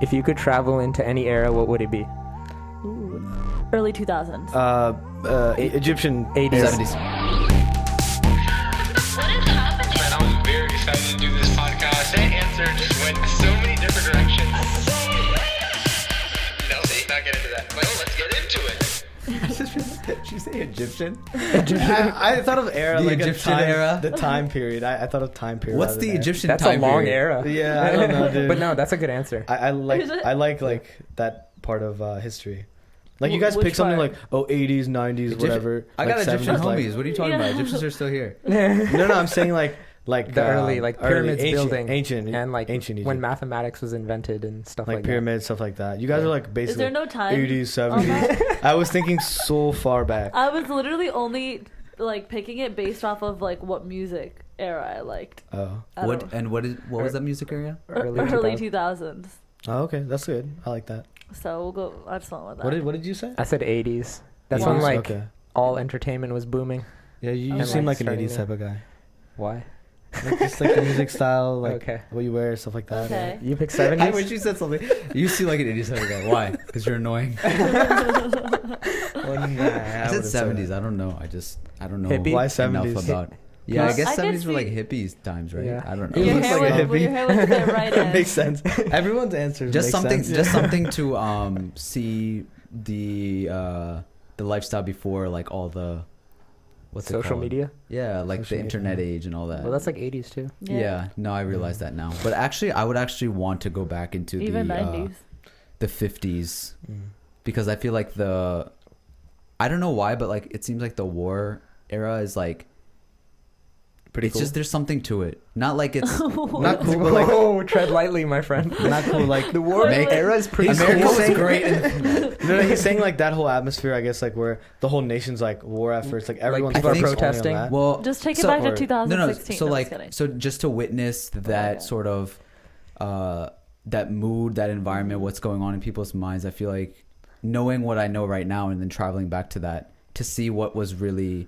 If you could travel into any era, what would it be? Ooh. Early 2000s. Egyptian 80s. 70s. What is happening? Man, I was very excited to do this podcast. That answer just went so many different directions. No, see, not get into that. But let's get into it. Did you say Egyptian? I thought of era, The like Egyptian a time, era? the time period. I thought of time period. What's rather the than era. Egyptian That's time a long period? era. Yeah, I don't know, dude. But no, that's a good answer. I like Is it? I like that part of history. Like you guys Which pick something part? like 80s, 90s, whatever. I got like Egyptian 70s, like- homies. What are you talking about? Egyptians are still here. No, I'm saying like The early, like, pyramids building. ancient, And like ancient Egypt. when mathematics was invented and stuff like, like pyramids, stuff like that. You guys are like basically Is there no time 80s, on 70s. I was thinking so far back. I was literally only like picking it based off of like what music era I liked. Oh, What was that music area? that. Early 2000s. oh, okay, that's good. I like that. So we'll go. I just went with that. What did you say? I said 80s. That's Wow. when like okay. all entertainment was booming. Yeah, you Okay. seem like an Starting 80s type of guy. Why? Like, just like the music style, like Okay. what you wear, stuff like that. Okay. You pick I 70s? wish you said something. You seem like an 80s type of guy. Why? Because you're annoying. Well, nah, I said wouldn't say 70s. that. I don't know. I don't know Hippie? Why enough 70s? about. Yeah, I Well, guess I could 70s were like see- hippies times, right? Yeah. I don't He know. Your looks hair like a was, hippie. your hair was fit right in. Makes sense. Everyone's answers Just make something, sense. just something to see the lifestyle before like all the what's it Social called? media? Yeah, like Social the media. internet age and all that. Well, that's like 80s too. yeah. No, I realize that now. But actually, I would actually want to go back into Even the 90s. the 50s Mm. because I feel like I don't know why, but like it seems like the war era is like Pretty it's cool. just there's something to it. Not like it's Not cool, but like Oh, tread lightly, my friend. not cool. Like The war Wait, wait. era is pretty America cool. was saying- great. No, he's saying like that whole atmosphere. I guess like where the whole nation's like war efforts. Like everyone's people are focused only on protesting. that. well. Just take it so- back to or- 2016. So No, like just kidding. so just to witness that yeah. sort of that mood, that environment, what's going on in people's minds. I feel like knowing what I know right now and then traveling back to that to see what was really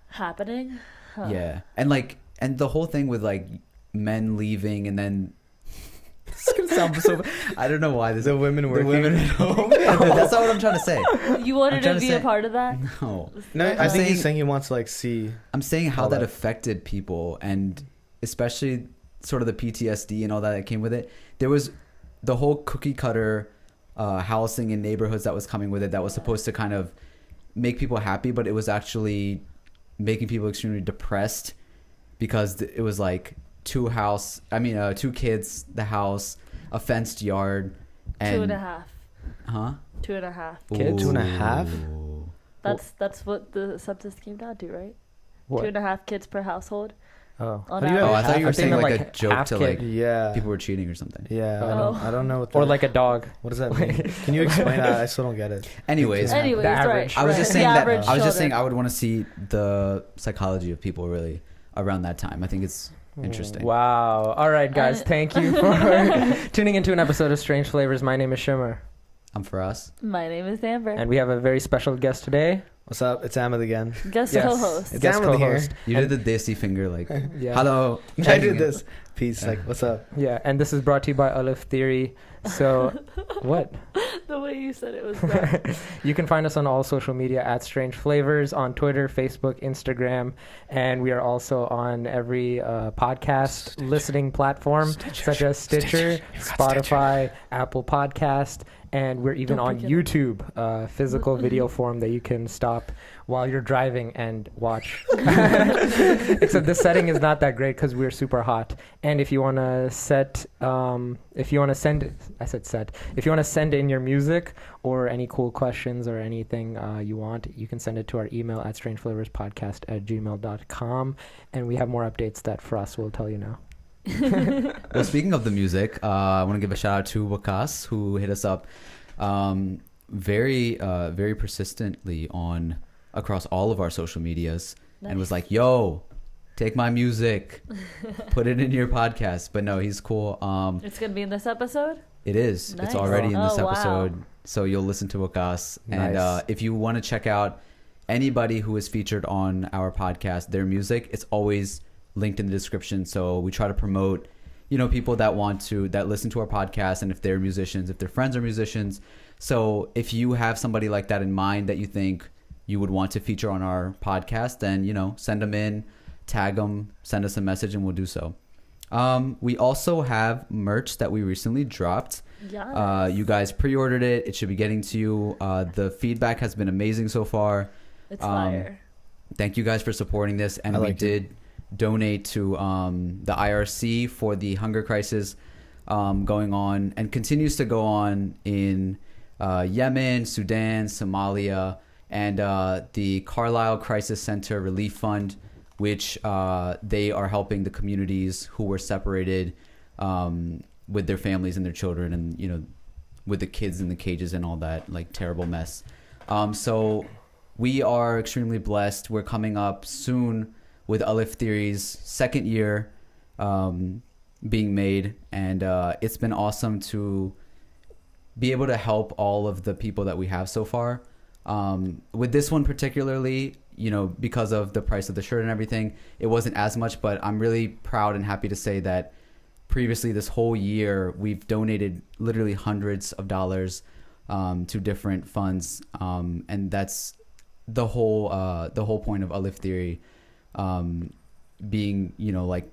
Happening? Huh. yeah, and the whole thing with like men leaving and then it's gonna sound so I don't know why this The women working. the women at home. That's not what I'm trying to say. You wanted I'm to trying to be say- a part of that? No. No, I I'm think saying- he's saying he wants to like see. I'm saying how All that that. affected people and especially sort of the PTSD and all that came with it. There was the whole cookie cutter housing in neighborhoods that was coming with it that was supposed to kind of make people happy, but it was actually making people extremely depressed because it was like two kids, the house, a fenced yard, and 2.5. huh? 2.5. Kid, 2.5? Ooh. That's what the census came down to, right? What? 2.5 kids per household. Oh. On How do you average. Oh, I thought you were I'm saying thinking like a like joke half to kid. like Yeah. people were cheating or something. Yeah. Oh. I don't know what. Or that- like a dog. What does that mean? Can you explain that? I still don't get it. Anyways, Anyways, The average. right. I was just saying the that average I was just saying children. I would want to see the psychology of people really around that time. I think it's interesting. Wow. All right, guys. And- Thank you for tuning into an episode of Strange Flavors. My name is Shimmer. I'm for us. My name is Amber. And we have a very special guest today. What's up? It's Ahmed again. Guest Yes. co-host. It's Guest Ahmed here. co-host. You And- did the Desi finger like Yeah. hello. I checking did in. this. Peace. Like, what's up? Yeah, and this is brought to you by Alif Theory. So, what? The way you said it was right. You can find us on all social media at Strange Flavors on Twitter, Facebook, Instagram, and we are also on every podcast listening platform such as Stitcher, Spotify, Apple Podcast, and we're even Don't on forget YouTube, physical video form that you can stop while you're driving and watch. Except the setting is not that great because we're super hot. And if you want to if you want to send, I said set. If you want to send in your music or any cool questions or anything you want, you can send it to our email at strangeflavorspodcast@gmail.com. And we have more updates that FARAS will tell you now. Well, speaking of the music, I want to give a shout out to Waqqas who hit us up very persistently on across all of our social medias and was like, "Yo, take my music, put it in your podcast." But no, he's cool. It's going to be in this episode? It is. Nice. It's already in this Oh, wow. episode, so you'll listen to Waqqas. And Nice. if you want to check out anybody who is featured on our podcast, their music, it's always linked in the description. So we try to promote, people that listen to our podcast, and if they're musicians, if their friends are musicians. So if you have somebody like that in mind that you think you would want to feature on our podcast, then, send them in, tag them, send us a message, and we'll do so. We also have merch that we recently dropped. Yes. You guys pre-ordered it. It should be getting to you. The feedback has been amazing so far. It's fire. Thank you guys for supporting this. And we did donate to the IRC for the hunger crisis going on and continues to go on in Yemen, Sudan, Somalia, and the Carlisle Crisis Center Relief Fund, which they are helping the communities who were separated with their families and their children, and with the kids in the cages and all that, like, terrible mess. So we are extremely blessed. We're coming up soon with Alif Theory's second year being made, and it's been awesome to be able to help all of the people that we have so far. With this one particularly, because of the price of the shirt and everything, it wasn't as much, but I'm really proud and happy to say that previously this whole year we've donated literally hundreds of dollars to different funds, and that's the whole point of Alif Theory, being, like,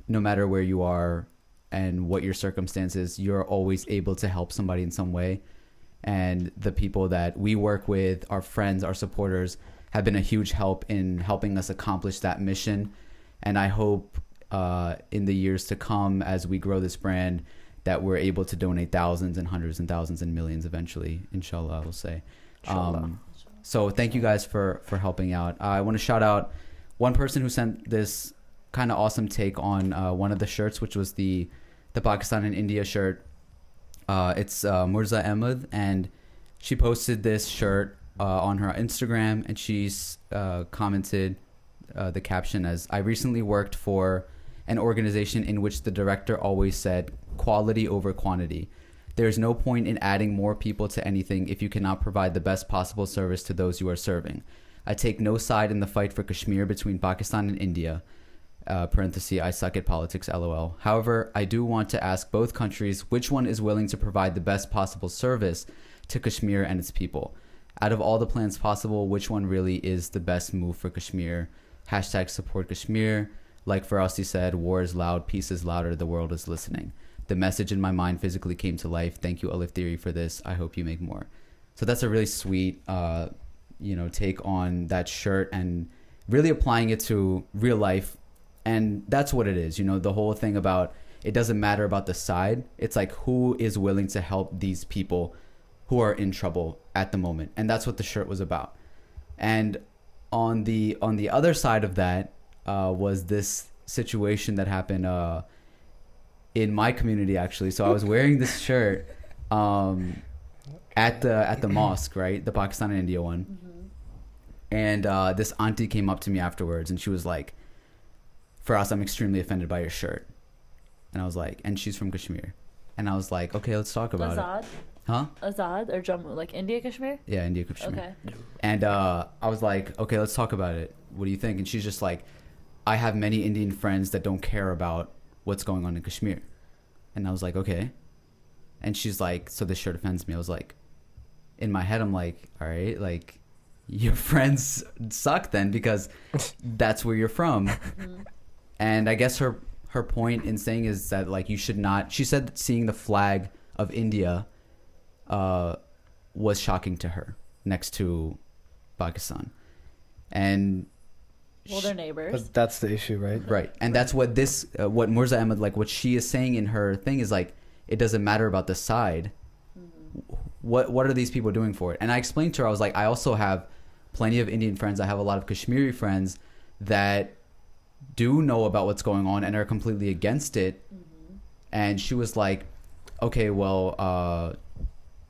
no matter where you are and what your circumstances, you're always able to help somebody in some way. And the people that we work with, our friends, our supporters, have been a huge help in helping us accomplish that mission. And I hope in the years to come, as we grow this brand, that we're able to donate thousands and hundreds and thousands and millions eventually, inshallah, I will say. So thank you guys for helping out. I want to shout out one person who sent this kind of awesome take on one of the shirts, which was the Pakistan and India shirt. It's Murza Ahmed, and she posted this shirt on her Instagram, and she's commented the caption as, "I recently worked for an organization in which the director always said quality over quantity. There is no point in adding more people to anything if you cannot provide the best possible service to those you are serving. I take no side in the fight for Kashmir between Pakistan and India. Parenthesis, I suck at politics, LOL. However, I do want to ask both countries which one is willing to provide the best possible service to Kashmir and its people. Out of all the plans possible, which one really is the best move for Kashmir? Hashtag support Kashmir. Like Farasi said, war is loud, peace is louder, the world is listening. The message in my mind physically came to life. Thank you, Alif Theory, for this. I hope you make more." So that's a really sweet, take on that shirt and really applying it to real life. And that's what it is. The whole thing about it doesn't matter about the side. It's like, who is willing to help these people who are in trouble at the moment? And that's what the shirt was about. And on the other side of that was this situation that happened in my community, actually. So I was wearing this shirt at the mosque, right? The Pakistan and India one. Mm-hmm. And this auntie came up to me afterwards, and she was like, "Faraz, I'm extremely offended by your shirt." And I was like, and she's from Kashmir. And I was like, okay, let's talk about Azad? it. Huh? Azad or Jammu? Like India, Kashmir? Yeah, India, Kashmir. Okay. And I was like, okay, let's talk about it. What do you think? And she's just like, I have many Indian friends that don't care about what's going on in Kashmir. And I was like, okay. And she's like, so this shirt offends me. I was like, in my head, I'm like, all right, like, your friends suck then, because that's where you're from. Mm-hmm. And I guess her point in saying is that, like, you should not, she said that seeing the flag of India was shocking to her next to Pakistan. And well, they're neighbors. But that's the issue, right? Right. And that's what this, what Murza Ahmed, like, what she is saying in her thing is, like, it doesn't matter about the side. Mm-hmm. What are these people doing for it? And I explained to her, I was like, I also have plenty of Indian friends. I have a lot of Kashmiri friends that do know about what's going on and are completely against it. Mm-hmm. And she was like, okay, well,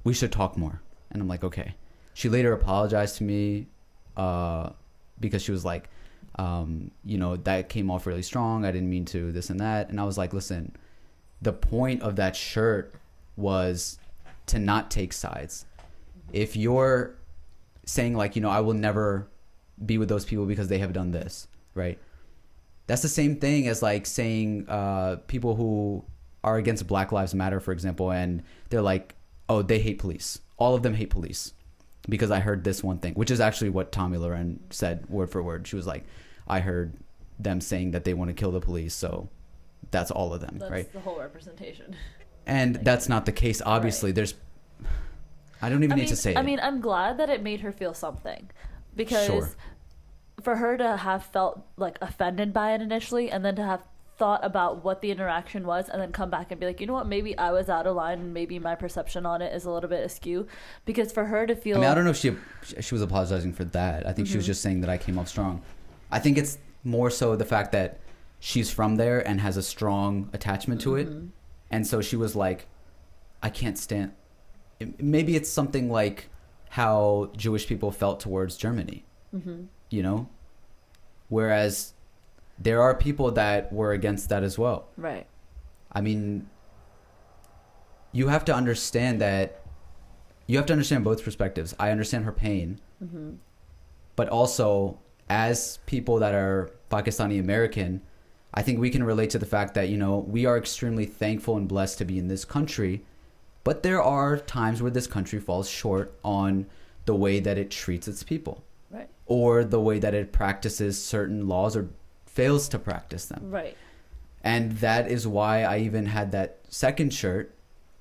we should talk more. And I'm like, okay. She later apologized to me because she was like, that came off really strong. I didn't mean to, this and that. And I was like, listen, the point of that shirt was to not take sides. If you're saying, like, I will never be with those people because they have done this, right? That's the same thing as like saying people who are against Black Lives Matter, for example, and they're like, oh, they hate police. All of them hate police because I heard this one thing, which is actually what Tommy Loren said word for word. She was like, I heard them saying that they want to kill the police, so that's all of them, That's right? the whole representation. And that's not the case. Obviously, there's. I don't even need to say it. I mean, I'm glad that it made her feel something, because Sure. for her to have felt like offended by it initially, and then to have thought about what the interaction was, and then come back and be like, you know what, maybe I was out of line, and maybe my perception on it is a little bit askew. Because for her to feel, I mean, I don't know if she was apologizing for that. I think she was just saying that I came off strong. I think it's more so the fact that she's from there and has a strong attachment to it, and so she was like, I can't stand. Maybe it's something like how Jewish people felt towards Germany, you know, whereas there are people that were against that as well. right, I mean, you have to understand that. You have to understand both perspectives. I understand her pain, but also as people that are Pakistani American, I think we can relate to the fact that, you know, we are extremely thankful and blessed to be in this country, but there are times where this country falls short on the way that it treats its people, right, or the way that it practices certain laws or fails to practice them. right. And that is why I even had that second shirt,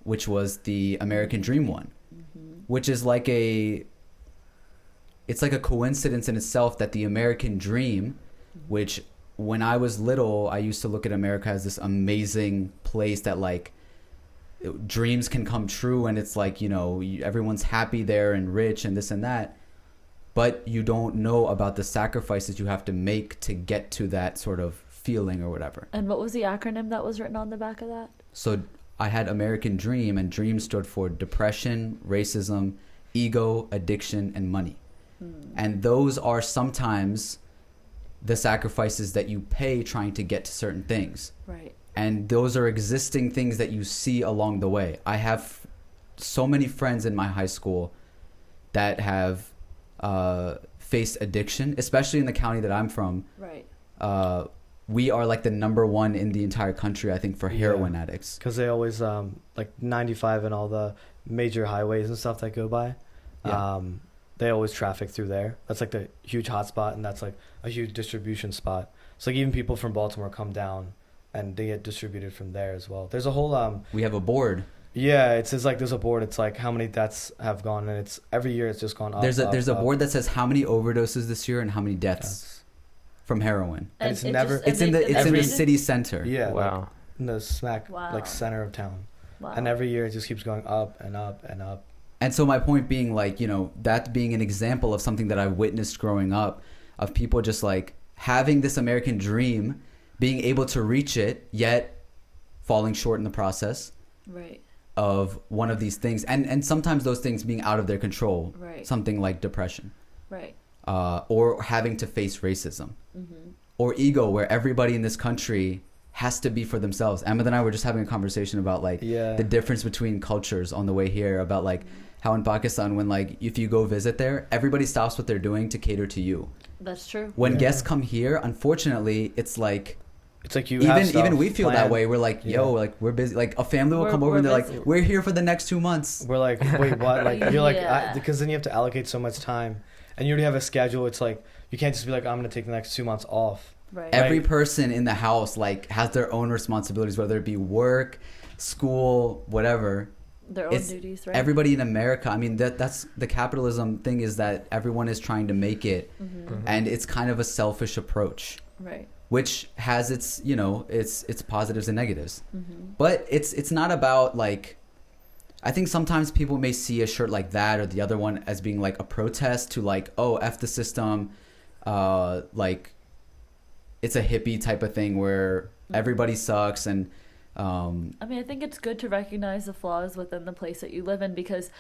which was the American Dream one, which is like it's like a coincidence in itself that the American Dream, which when I was little, I used to look at America as this amazing place that like dreams can come true. And it's like, you know, everyone's happy there and rich and this and that. But you don't know about the sacrifices you have to make to get to that sort of feeling or whatever. And what was the acronym that was written on the back of that? So I had American Dream, and Dream stood for depression, racism, ego, addiction, and money. And those are sometimes the sacrifices that you pay trying to get to certain things. Right. And those are existing things that you see along the way. I have so many friends in my high school that have faced addiction, especially in the county that I'm from. Right. We are like the #1 in the entire country, I think, for heroin addicts. Because they always like 95 and all the major highways and stuff that go by. Yeah. They always traffic through there. That's like the huge hot spot, and that's like a huge distribution spot. So like even people from Baltimore come down, and they get distributed from there as well. There's a whole We have a board. yeah, it says like there's a board. It's like how many deaths have gone, and it's every year it's just gone up. There's a up. board that says how many overdoses this year and how many deaths from heroin. And it's never- It's in the every- city center. Yeah, like Wow. in the smack Wow. like center of town, Wow. and every year it just keeps going up and up and up. And so my point being, like, you know, that being an example of something that I witnessed growing up, of people just like having this American dream, being able to reach it, yet falling short in the process Right. of one of these things. And sometimes those things being out of their control. Right. Something like depression. Right. Or having to face racism. Mm-hmm. Or ego, where everybody in this country has to be for themselves. Emma and I were just having a conversation about like Yeah. the difference between cultures on the way here, about like how in Pakistan, when like if you go visit there, everybody stops what they're doing to cater to you. That's true. When Yeah. guests come here, unfortunately, it's like It's like you have stuff even we feel that planned. way. We're like, yo, Yeah. like we're busy. Like a family will We're- come over we're and they're busy. like, we're here for the next 2 months. We're like, wait, what? Like you're like, Yeah. because then you have to allocate so much time, and you already have a schedule. It's like you can't just be like, I'm gonna take the next 2 months off. Right. Every Right. person in the house like has their own responsibilities, whether it be work, school, whatever. Their own it's duties, right? Everybody in America, I mean, that's the capitalism thing, is that everyone is trying to make it, and it's kind of a selfish approach, Right. which has its, you know, its positives and negatives. But it's not about like, I think sometimes people may see a shirt like that or the other one as being like a protest to like, oh, F the system, like it's a hippie type of thing where everybody sucks. And I mean, I think it's good to recognize the flaws within the place that you live in, because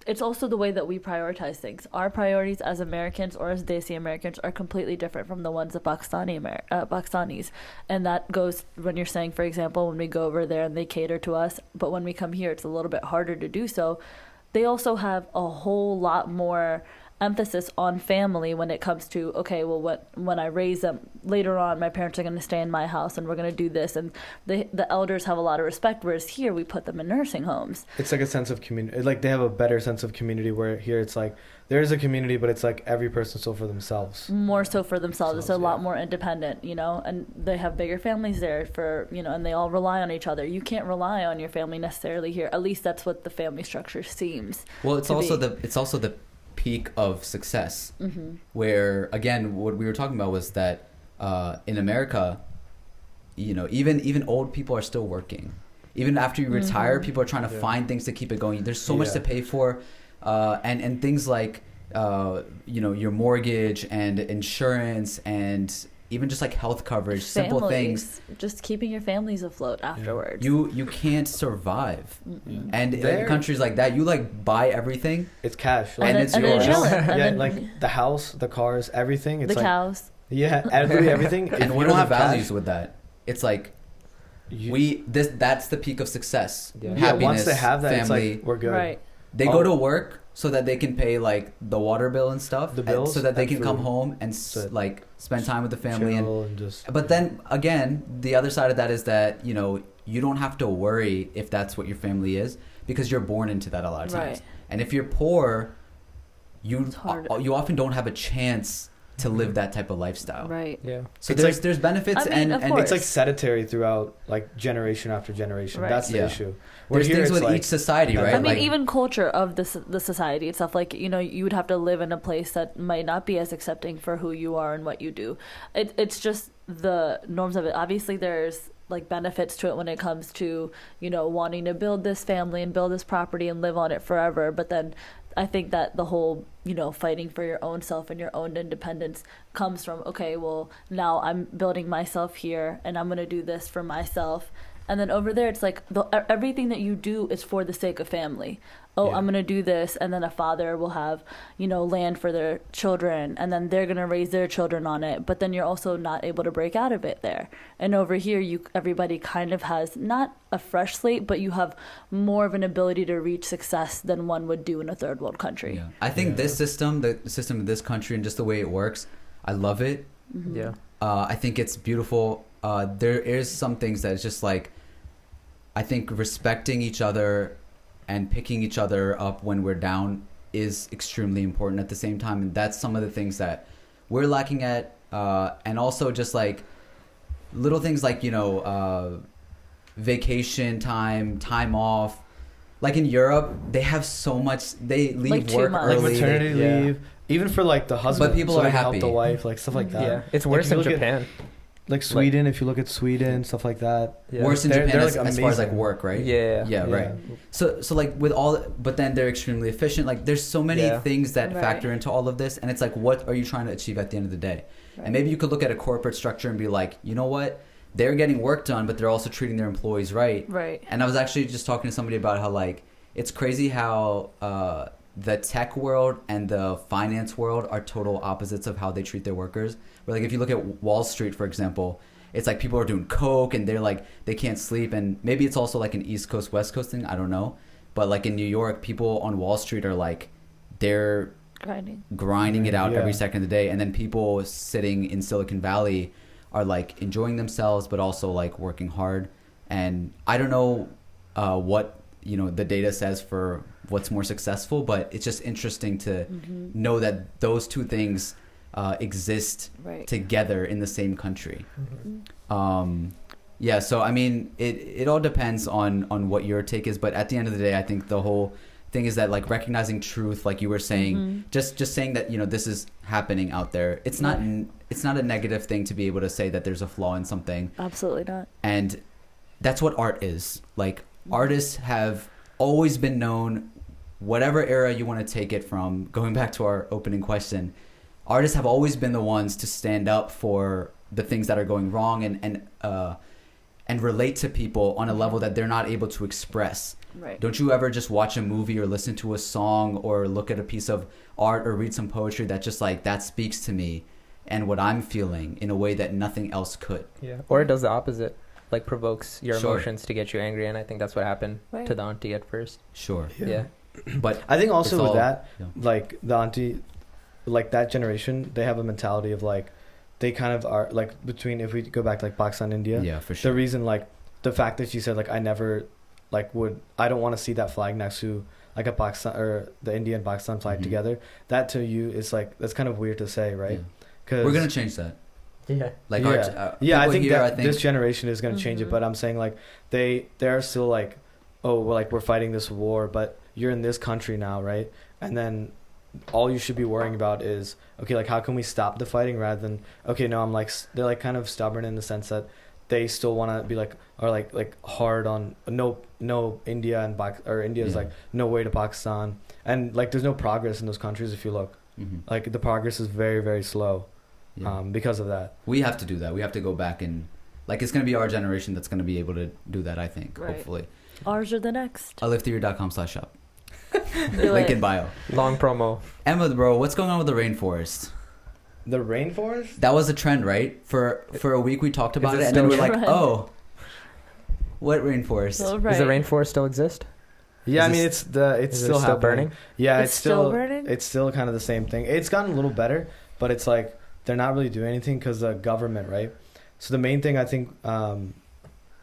it's also the way that we prioritize things. Our priorities as Americans or as Desi Americans are completely different from the ones of Pakistanis. And that goes when you're saying, for example, when we go over there and they cater to us, but when we come here, it's a little bit harder to do so. They also have a whole lot more emphasis on family when it comes to, okay, well, when I raise them later on, my parents are going to stay in my house and we're going to do this, and the elders have a lot of respect, whereas here we put them in nursing homes. It's like a sense of community. Like they have a better sense of community, where here it's like there is a community, but it's like every person still for themselves. More so for themselves. It's a Yeah. lot more independent, you know, and they have bigger families there for, you know, and they all rely on each other. You can't rely on your family necessarily here. At least that's what the family structure seems. Well, it's to also be. the peak of success, Mm-hmm. where again, what we were talking about was that in America, you know, even old people are still working. Even after you retire, people are trying to Yeah. find things to keep it going. There's so much Yeah. to pay for, and things like you know, your mortgage and insurance and even just like health coverage, simple things. Families. Just keeping your families afloat afterwards. You can't survive. Mm-mm. And in There- countries like that, you like buy everything. It's cash. And And then- it's and then yours. chilling. And yeah, then like the house, the cars, everything. It's the like cows. yeah, literally everything. If And you what don't are the have values cash, with that? It's like you, that's the peak of success. Yeah. yeah, Happiness, once they have that, family. it's like we're good. Right. They go to work so that they can pay like the water bill and stuff, The and bills so that they and can come food. home and So- like spend time with the family. Chill and just. But then again, the other side of that is that, you know, you don't have to worry if that's what your family is, because you're born into that a lot of times. Right. And if you're poor, It's hard. you often don't have a chance to live that type of lifestyle. Right. Yeah. So It's there's benefits I mean, of and course. It's like sedentary throughout like generation after generation. Right. That's the Yeah. issue. Where there's here things it's with like, each society, right? I I mean, Like- even culture of the society itself. Like, you know, you would have to live in a place that might not be as accepting for who you are and what you do. It's just the norms of it. Obviously, there's like benefits to it when it comes to, you know, wanting to build this family and build this property and live on it forever. But then I think that the whole, you know, fighting for your own self and your own independence comes from, okay, well, now I'm building myself here and I'm going to do this for myself. And then over there, it's like everything that you do is for the sake of family. Oh, Yeah. I'm going to do this. And then a father will have, you know, land for their children. And then they're going to raise their children on it. But then you're also not able to break out of it there. And over here, everybody kind of has not a fresh slate, but you have more of an ability to reach success than one would do in a third world country. Yeah. I think Yeah. this system, the system of this country and just the way it works, I love it. Mhm. Yeah. I think it's beautiful. There is some things that it's just like, I think respecting each other and picking each other up when we're down is extremely important at the same time. And that's some of the things that we're lacking at. And also just like little things like, you know, vacation time off. Like in Europe, they have so much, they leave Like 2 work months. like early. maternity Yeah. leave, even for like the husband. people so are they can help happy. the wife, like stuff like that. Yeah. It's Like, worse if you in look at- Japan. Like Sweden, if you look at Sweden, stuff like that. Yeah. Worse in They're- Japan they're, as, like, as far as like amazing. work, right? Yeah. Yeah, right. So like with all, but then they're extremely efficient. Like there's so many Yeah. things that Right. factor into all of this, and it's like, what are you trying to achieve at the end of the day? Right. And maybe you could look at a corporate structure and be like, you know what, they're getting work done, but they're also treating their employees right. Right. And I was actually just talking to somebody about how like it's crazy how the tech world and the finance world are total opposites of how they treat their workers. Where like if you look at Wall Street, for example, it's like people are doing coke and they're like they can't sleep, and maybe it's also like an East Coast West Coast thing, I don't know. But like in New York, people on Wall Street are like they're grinding it out Yeah. every second of the day, and then people sitting in Silicon Valley are like enjoying themselves but also like working hard. And I don't know what, you know, the data says for what's more successful, but it's just interesting to know that those two things exist Right. together in the same country. Mhm. Yeah, so I mean, it all depends on what your take is, but at the end of the day, I think the whole thing is that like recognizing truth, like you were saying, just saying that, you know, this is happening out there. It's not it's not a negative thing to be able to say that there's a flaw in something, Absolutely not. and that's what art is. Like artists have always been known, whatever era you want to take it from, going back to our opening question, artists have always been the ones to stand up for the things that are going wrong and relate to people on a level that they're not able to express. Right. Don't you ever just watch a movie or listen to a song or look at a piece of art or read some poetry that just like that speaks to me and what I'm feeling in a way that nothing else could? Yeah. Or it does the opposite, like provokes your Sure. emotions to get you angry, and I think that's what happened Right. to the auntie at first. Sure. Yeah. But I think also it's with all- that, yeah. like the auntie, like that generation, they have a mentality of like, they kind of are like between, if we go back to like Pakistan, India, Yeah, for sure. the reason like the fact that you said like I never like I don't want to see that flag next to like a Pakistan or the India and Pakistan flag Mhm. together. That to you is like, that's kind of weird to say, right? Yeah. Because We're gonna change that. Yeah. Like Yeah. I people think here, that this generation is going to change it, Mhm. but I'm saying like they're still like, oh, well, like we're fighting this war, but you're in this country now, right? And then all you should be worrying about is, okay, like how can we stop the fighting rather than, okay, no, I'm like, they're like kind of stubborn in the sense that they still want to be like, or like hard on no India and or India is Yeah. like no way to Pakistan, and like there's no progress in those countries if you look, Mhm. like the progress is very, very slow, Yeah. because of that. We have to do that. We have to go back and like it's gonna be our generation that's gonna be able to do that. I think Right. hopefully. Ours are the next. aliftheory.com/shop. Do Link it. in bio. Long promo. Emma, bro, what's going on with the rainforest? The rainforest. That was a trend, right? For a week we talked about it it, and then still we're a like, trend? oh, what rainforest? Oh, right. Does the rainforest still exist? Yeah, I Is mean this- it's Is it still happening. burning? Yeah, It's still burning? It's still kind of the same thing. It's gotten a little better, but it's like they're not really doing anything because the government, right? So the main thing I think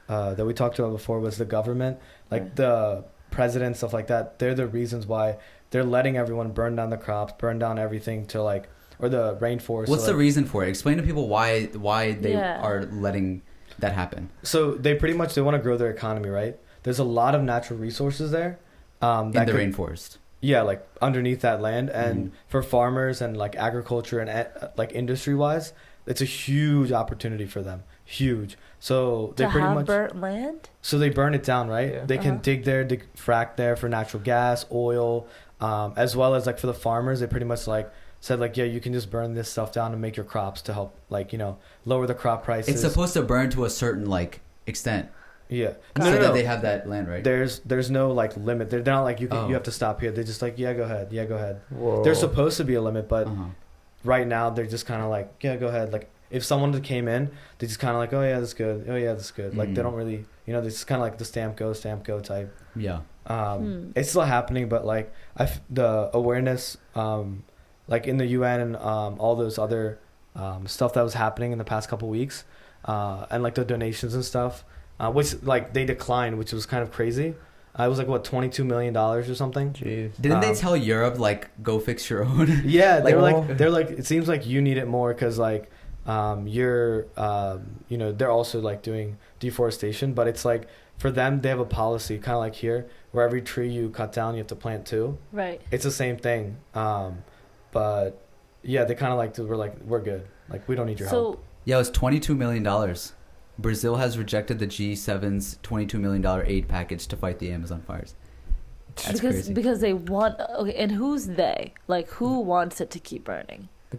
that we talked about before was the government, like Right. the president, stuff like that. They're the reasons why they're letting everyone burn down the crops, burn down everything to like, or the rainforest. What's so, the reason for it? Explain to people why they Yeah. are letting that happen. So they pretty much they want to grow their economy, right? There's a lot of natural resources there. In That the could- rainforest. Yeah, like underneath that land, and Mhm. for farmers and like agriculture and like industry wise, it's a huge opportunity for them. Huge. So they To pretty have much burnt land? so they burn it down, right? Yeah. They can Uh-huh. dig there, frack there for natural gas, oil, as well as like for the farmers, they pretty much like said like, yeah, you can just burn this stuff down and make your crops to help like lower the crop prices. It's supposed to burn to a certain like extent, yeah. Got so it. that they have that land, right? There's no like limit. They're not like you Oh. have to stop here. They're just like, yeah, go ahead, yeah, go ahead. Whoa. There's supposed to be a limit, but Uh-huh. right now they're just kind of like, yeah, go ahead. Like if someone came in, they just kind of like, oh yeah, that's good. Oh yeah, that's good. Like they Mm. don't really, they just kind of like the stamp go type. Yeah. It's still happening, but like the awareness, like in the UN and all those other stuff that was happening in the past couple weeks, and like the donations and stuff, which like they declined, which was kind of crazy. It was like what $22 million or something. Jeez. Didn't they tell Europe like go fix your own? Yeah, Like, they're like it seems like you need it more because like you're they're also like doing deforestation, but it's like for them they have a policy kind of like here where every tree you cut down you have to plant two. Right. It's the same thing, but yeah, they kind of like we're good, like we don't need your help. So, Yeah, it was $22 million. Brazil has rejected the G7's $22 million aid package to fight the Amazon fires. That's crazy. because they want, okay, and who's they? Like, who wants it to keep burning? The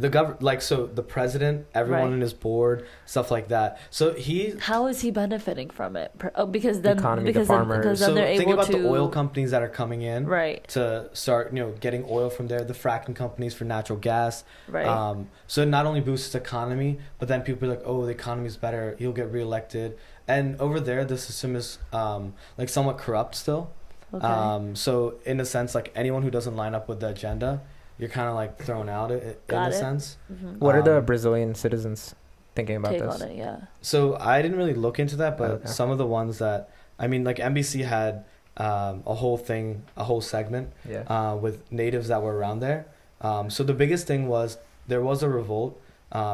government. So the president, everyone Right. in his board, stuff like that. So How is he benefiting from it? Because then, Economy, the because then, farmers. because so then they're think able about to the oil companies that are coming in right, to start getting oil from there, the fracking companies for natural gas. right. So it not only boosts its economy, but then people are like, oh, the economy's better, he'll get reelected. And over there, the system is like somewhat corrupt still. Okay. So in a sense, like anyone who doesn't line up with the agenda, you're kind of like thrown out in Got a it. sense. Mhm. What are the Um, Brazilian citizens thinking about Take this? on it, yeah. So I didn't really look into that, but Okay. some of the ones that like NBC had a whole segment Yeah. with natives that were around there. So the biggest thing was there was a revolt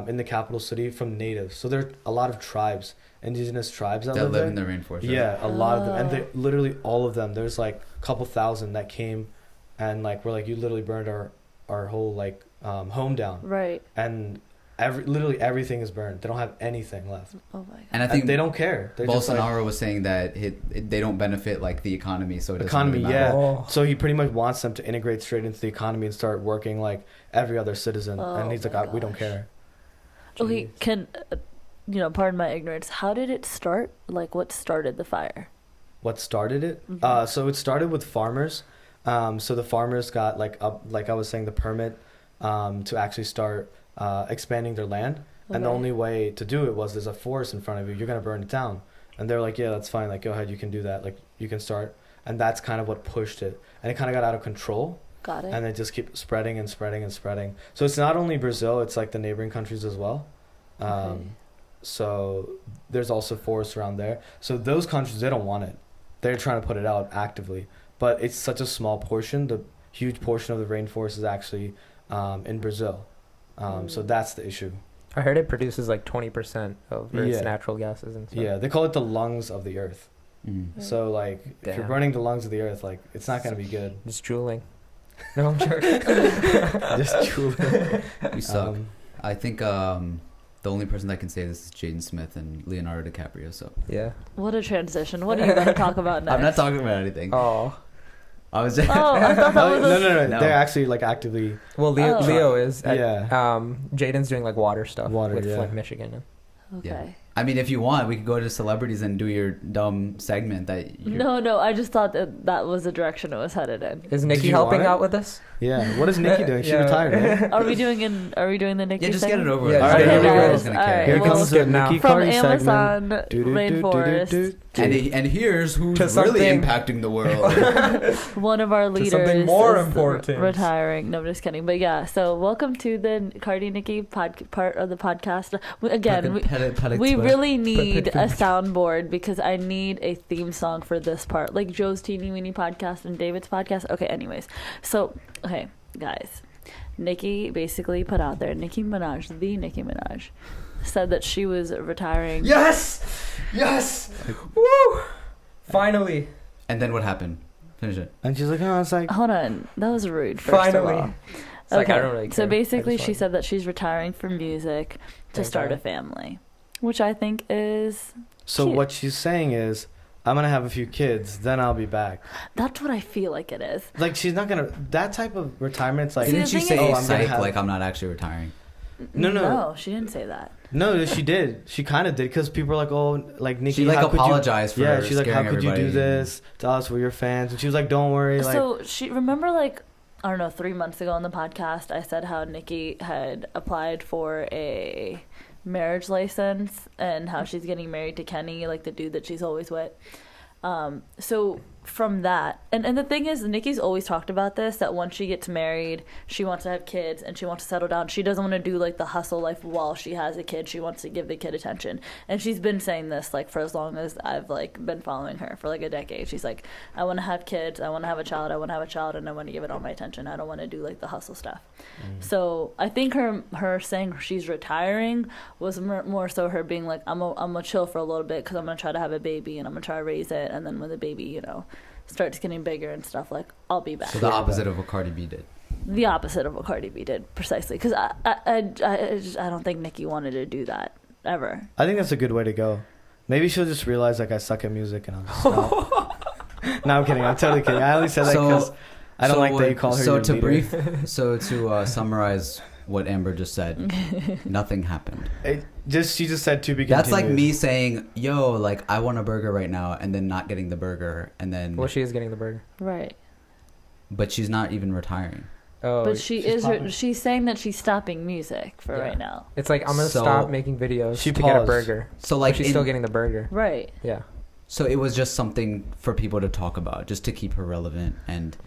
in the capital city from natives. So there are a lot of tribes, indigenous tribes that, That live live there. in the rainforest. Right? Yeah, a lot of them, and Oh. they literally all of them. There's like a couple thousand that came, and like we're like, you literally burned our whole like home down, Right. and literally everything is burned. They don't have anything left, Oh my god. And I and think they don't care. They're just like, Bolsonaro was saying that they don't benefit like the economy, so it doesn't economy, really yeah. matter. Oh. So he pretty much wants them to integrate straight into the economy and start working like every other citizen. Oh And he's like, my we don't gosh. care. Okay, Jeez. can pardon my ignorance. How did it start? Like, what started the fire? What started it? Mhm. So it started with farmers. So the farmers got like I was saying, the permit to actually start expanding their land. And the Okay. only way to do it was there's a forest in front of you. You're gonna burn it down. And they're like, yeah, that's fine. Like, go ahead, you can do that. Like, you can start. And that's kind of what pushed it. And it kind of got out of control. Got it. and they just keep spreading and spreading and spreading. So it's not only Brazil; it's like the neighboring countries as well. Okay. So there's also forests around there. So those countries, they don't want it. They're trying to put it out actively, but it's such a small portion. The huge portion of the rainforest is actually in Brazil. So that's the issue. I heard it produces like 20% of Earth's Yeah. natural gases and stuff. Yeah, they call it the lungs of the earth. Mm. So like, if you're Damn. burning the lungs of the earth, like it's not gonna be good. Just drooling. No, I'm joking. Just truly. We suck. I think the only person that can say this is Jaden Smith and Leonardo DiCaprio. So Yeah. What a transition. What are you going to talk about next? I'm not talking about anything. Oh. I was just Oh, I thought that No, was no. No. They're actually like actively. Well, Leo, Oh. Leo is. At, Yeah. Jaden's doing like water stuff Water, with yeah. Flint, Michigan. Okay. I mean, if you want, we could go to celebrities and do your dumb segment that. No, I just thought that was the direction it was headed in. Is Did Nikki you helping want it? out with us? Yeah. What is Nikki doing? She Yeah. retired, right? Are we doing the Nikki Yeah, just get segment? it over with. Yeah, All right, Okay, here we go. guys. Nobody's gonna All care. right, Here well, comes the now. Nikki From Cardi segment. Amazon Do-do-do-do-do-do. rainforest, And here's who's To really something- impacting the world. one of our To leaders something more is important. retiring. No, I'm just kidding. But yeah, so welcome to the Cardi Nikki part of the podcast. Again, we really need a soundboard because I need a theme song for this part, like Joe's Teeny Weeny podcast and David's podcast. Okay, anyways, so okay, guys, Nicki basically put out there, Nicki Minaj said that she was retiring. Yes! Woo! Finally. And then what happened? Finish it. And she's like, oh, it's like. Hold on, that was rude. First Finally. of all. It's like, I don't really care. So basically, I just she want- said that she's retiring from music to Thank start God. a family, which I think is So cute. what she's saying is, I'm gonna have a few kids, then I'll be back. That's what I feel like it is. Like she's not gonna. That type of retirement. It's like. See, Didn't the she thing say, is- Oh, I'm gonna psych, have- like I'm not actually retiring? No. No, she didn't say that. No, she did. She kind of did because people were like, "Oh, like Nikki, She like how could you-" apologized for Yeah, she's like, "How scaring could you do everybody. this to us? We're your fans." And she was like, "Don't worry." Like, So she remember like I don't know 3 months ago on the podcast I said how Nikki had applied for a marriage license and how she's getting married to Kenny, like the dude that she's always with. So from that, and the thing is, Nikki's always talked about this, that once she gets married, she wants to have kids and she wants to settle down. She doesn't want to do like the hustle life while she has a kid. She wants to give the kid attention. And she's been saying this like for as long as I've like been following her, for like a decade. She's like, I want to have kids, I want to have a child, and I want to give it all my attention. I don't want to do like the hustle stuff. So I think her saying she's retiring was more so her being like, I'm gonna chill for a little bit because I'm gonna try to have a baby and I'm gonna try to raise it, and then when the baby, you know, starts getting bigger and stuff, like I'll be back. So the opposite of what Cardi B did. The opposite of what Cardi B did, precisely, because I don't think Nicki wanted to do that ever. I think that's a good way to go. Maybe she'll just realize like I suck at music and I'll just stop. No, I'm kidding. I'm totally kidding. I only said that because I don't like that you call her your leader. So to summarize what Amber just said, nothing happened. She just said to be That's like continued. me saying, "Yo, like I want a burger right now," and then not getting the burger, and then Well, she is getting the burger. Right. but she's not even retiring. Oh, But she's she's saying that she's stopping music for Yeah. right now. It's like, I'm going to So- stop making videos She to get a paused. burger. So Like, like she's still getting the burger. Right. Yeah. So it was just something for people to talk about, just to keep her relevant. And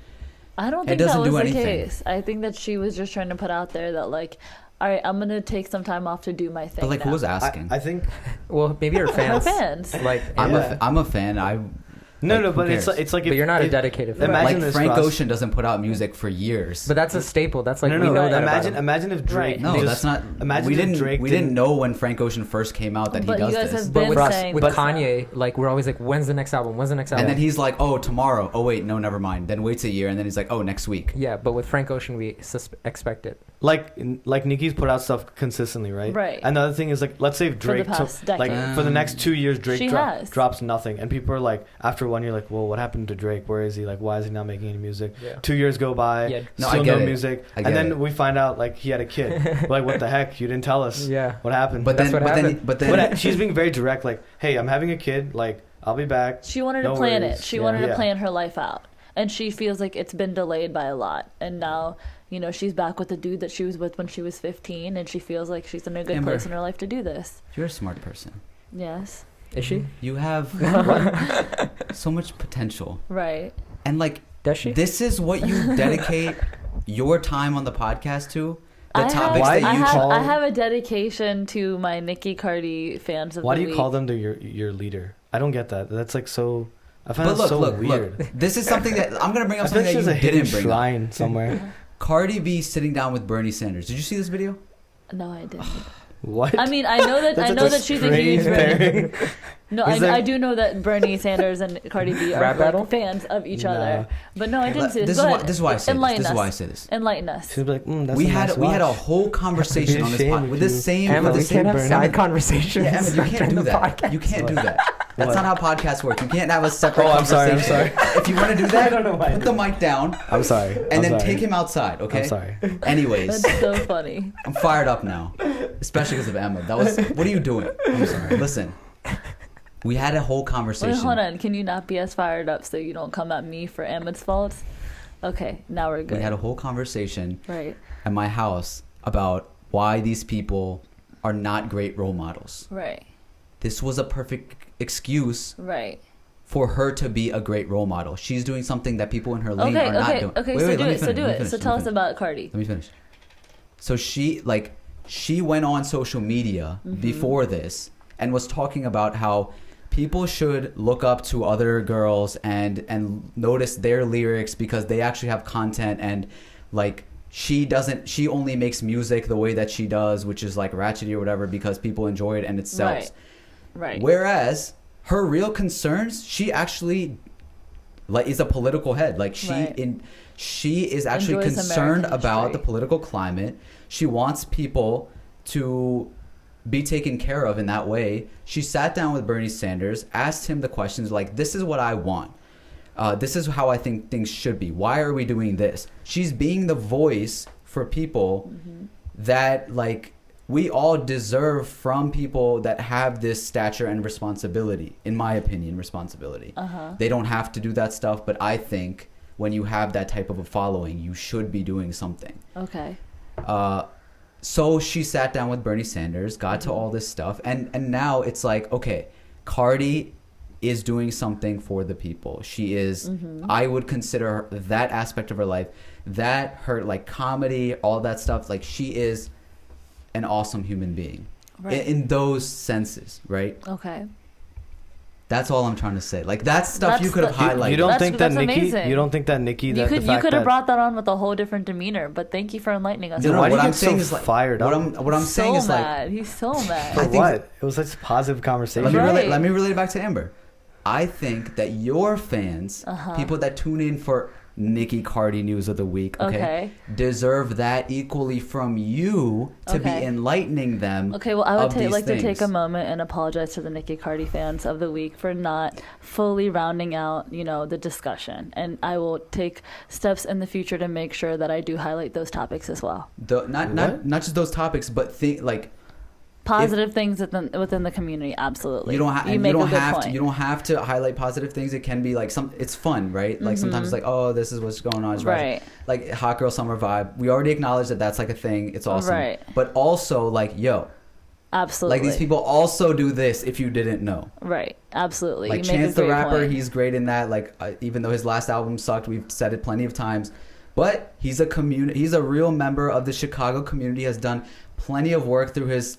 I don't It think that doesn't was do the anything. case. I think that she was just trying to put out there that like, all right, I'm gonna take some time off to do my thing. but like, who now. was asking? I think Well, maybe her Her fans. fans? Like, Yeah. I'm a fan. no, Like, no, who but it's cares? like but if, you're not a if- dedicated fan. Imagine like this, Frank Ross. Ocean doesn't put out music for years. But that's a staple. That's like, no, we know that about imagine him. imagine if Drake. Right. no, just- that's not. Imagine we if didn't. Drake we didn't- didn't know when Frank Ocean first came out that But he you does guys this. have But been with, saying with this. Kanye, like, we're always like, when's the next album? When's the next album? And then he's like, "Oh, tomorrow." Oh wait, no, never mind. Then waits a year, and then he's like, "Oh, next week." Yeah, but with Frank Ocean, we expect it. like Nicki's put out stuff consistently, right? Right. And the other thing is like, let's say if For the Drake past like decade. for the next 2 years, Drake She has. drops nothing, and people are like, after 1 year, like, well, what happened to Drake? Where is he? Like, why is he not making any music? Yeah. 2 years go by, Yeah. No, still I get no it. music, I and get then it. we find out like he had a kid. We're like, what the heck? You didn't tell us. Yeah. What happened? But That's then, what but then, happened. but then, But she's being very direct. Like, hey, I'm having a kid. Like, I'll be back. She wanted No to plan worries. it. She Yeah. wanted to Yeah. plan her life out. And she feels like it's been delayed by a lot. And now, you know, she's back with the dude that she was with when she was 15. And she feels like she's in a good Amber. place in her life to do this. you're a smart person. Yes. Is she? You have so much potential. Right. And like Does she? This is what you dedicate your time on the podcast to? The I topics have, that you call. I have a dedication to my Nicki Cardi fans of Why the do you week. call them your leader? I don't get that. That's like so. I find But it look, so look, weird. look. This is something that I'm gonna bring up I bet something she's that a you hidden didn't bring up. shrine somewhere. Cardi B sitting down with Bernie Sanders. Did you see this video? No, I didn't. What? I mean, I know that That's I know such that she's a huge strange pairing. No, Is there- I do know that Bernie Sanders and Cardi B are Rap battle? like, fans of each No. other. But no, I didn't see This this. is Go why. ahead. This is why I say this. Enlighten This is us. why I say this. Enlighten us. She'd be like, that's We a had nice we had a watch. whole conversation on this Shame pod if with the you- same. Emma, with we the same can't have Bernie. side conversations. Yeah, Emma, you can't during do the that. podcast. You can't do that. That's What? not how podcasts work. You can't have a separate Oh, I'm sorry, conversation. I'm sorry. If you want to do that, put the mic down I'm sorry. and I'm then sorry. take him outside. Okay. I'm sorry. Anyways, That's so funny. I'm fired up now, especially because of Emma. That was. What are you doing? I'm sorry. Listen, we had a whole conversation. Wait, hold on. Can you not be as fired up so you don't come at me for Emma's faults? Okay, now we're good. We had a whole conversation Right, at my house about why these people are not great role models. right, This was a perfect excuse right. for her to be a great role model. She's doing something that people in her lane Okay, are not okay, doing. okay. Wait, So wait, do let me it. So finish, do let me it. finish, So let me tell us finish. about Cardi. Let me finish. So she went on social media Mm-hmm. before this and was talking about how people should look up to other girls and notice their lyrics because they actually have content, and like she only makes music the way that she does, which is like ratchety or whatever, because people enjoy it and it sells. Right. Whereas her real concerns, she actually like is a political head. Like she is actually Enjoys concerned American about history. the political climate. She wants people to be taken care of in that way. She sat down with Bernie Sanders, asked him the questions like, this is what I want. This is how I think things should be. Why are we doing this? She's being the voice for people that like we all deserve from people that have this stature and responsibility. In my opinion, responsibility. They don't have to do that stuff, but I think when you have that type of a following, you should be doing something. Okay. So she sat down with Bernie Sanders, got to all this stuff, and now it's like, okay, Cardi is doing something for the people. She is, I would consider that aspect of her life, that her like comedy, all that stuff, like she is an awesome human being Right. in those senses, right? Okay. That's all I'm trying to say. Like that's stuff That's you could have the- highlighted. You don't That's- think that that's Nicki? amazing. You don't think that Nicki? You That could the fact have that, brought that on with a whole different demeanor, but thank you for enlightening us. No, no, Why do what you I'm get so saying is like fired what up? I'm so saying is like mad. He's so mad. For I think- what? It was such a positive conversation. Right. Let me relate it back to Amber. I think that your fans, people that tune in for Nicki Cardi news of the week, Okay. deserve that equally from you to Okay. be enlightening them. Okay, well, I would of these like to take a things. moment and apologize to the Nicki Cardi fans of the week for not fully rounding out, the discussion. And I will take steps in the future to make sure that I do highlight those topics as well. Not just those topics, but Positive things within the community, absolutely. you don't have make a good point. you don't have to highlight positive things. It can be like it's fun, right? Like sometimes it's like, oh, this is what's going on. It's Right. Like hot girl summer vibe. We already acknowledged that that's like a thing. It's awesome. Right. But also like, yo, Absolutely. like these people also do this if you didn't know. Right. Absolutely. Like you make Chance a the great Rapper, point. he's great in that. Like even though his last album sucked, we've said it plenty of times. But he's a real member of the Chicago community, has done plenty of work through his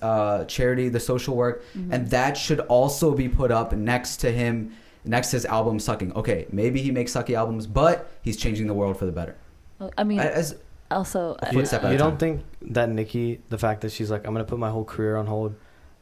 charity, the social work, and that should also be put up next to his album sucking. Okay, maybe he makes sucky albums, but he's changing the world for the better. I mean, As also, a footstep at a You time. don't think that Nicki, the fact that she's like, I'm gonna put my whole career on hold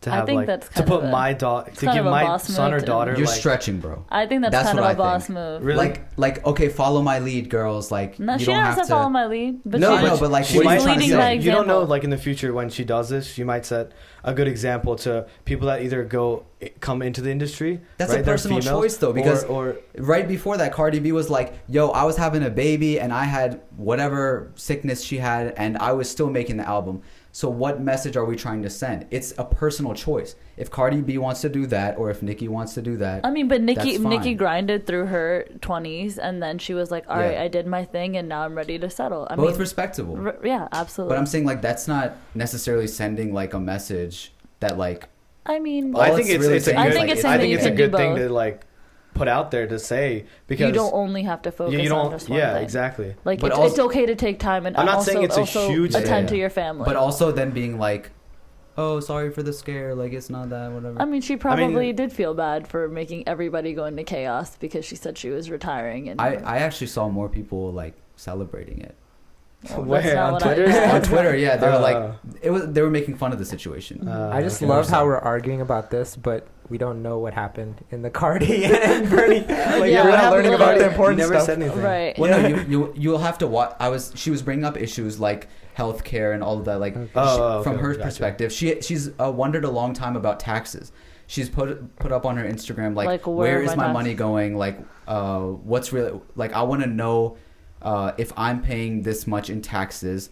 to I have think like that's to kind put of a- my daughter it's to kind give of a my boss son or move to- daughter you're like stretching, bro. I think that's kind of what a I boss think. move. Really? Like okay, follow my lead, girls. Like No, you she don't never have said to follow my lead. But No, she I know, just- but, like, she's what are you trying to leading say? by You don't know, example. like in the future when she does this, she might set a good example to people that either come into the industry. That's right? a They're personal females, choice though, because or right before that, Cardi B was like, yo, I was having a baby and I had whatever sickness she had and I was still making the album. So what message are we trying to send? It's a personal choice. If Cardi B wants to do that or if Nicki wants to do that, I mean, but Nicki that's fine. grinded through her 20s and then she was like, all right, Yeah. I did my thing and now I'm ready to settle. I both mean, respectable. yeah, absolutely. But I'm saying like that's not necessarily sending like a message that like I mean, All I think it's it's really it's a saying good I think it's saying I that think you it's a can do good thing both. to like put out there to say, because you don't only have to focus you don't. on just one Yeah, thing. exactly. Like But it's okay to take time and I'm not also, saying it's a also huge attend thing. to your family. But also then being like, oh, sorry for the scare. Like, it's not that, whatever. I mean, she probably did feel bad for making everybody go into chaos because she said she was retiring. And I actually saw more people like celebrating it. well, Where, that's not on what Twitter? On Twitter, yeah, they were Oh. like, they were making fun of the situation. I just okay. love how we're arguing about this, but we don't know what happened in the Cardi and Bernie. Like, Yeah, we're we not haven't learning about the really- important you never stuff. said anything. Right. Well, no, you'll have to watch. She was bringing up issues like healthcare and all of that, like from her perspective. She's wondered a long time about taxes. She's put up on her Instagram like where is my money going? Like what's really, like, I want to know if I'm paying this much in taxes,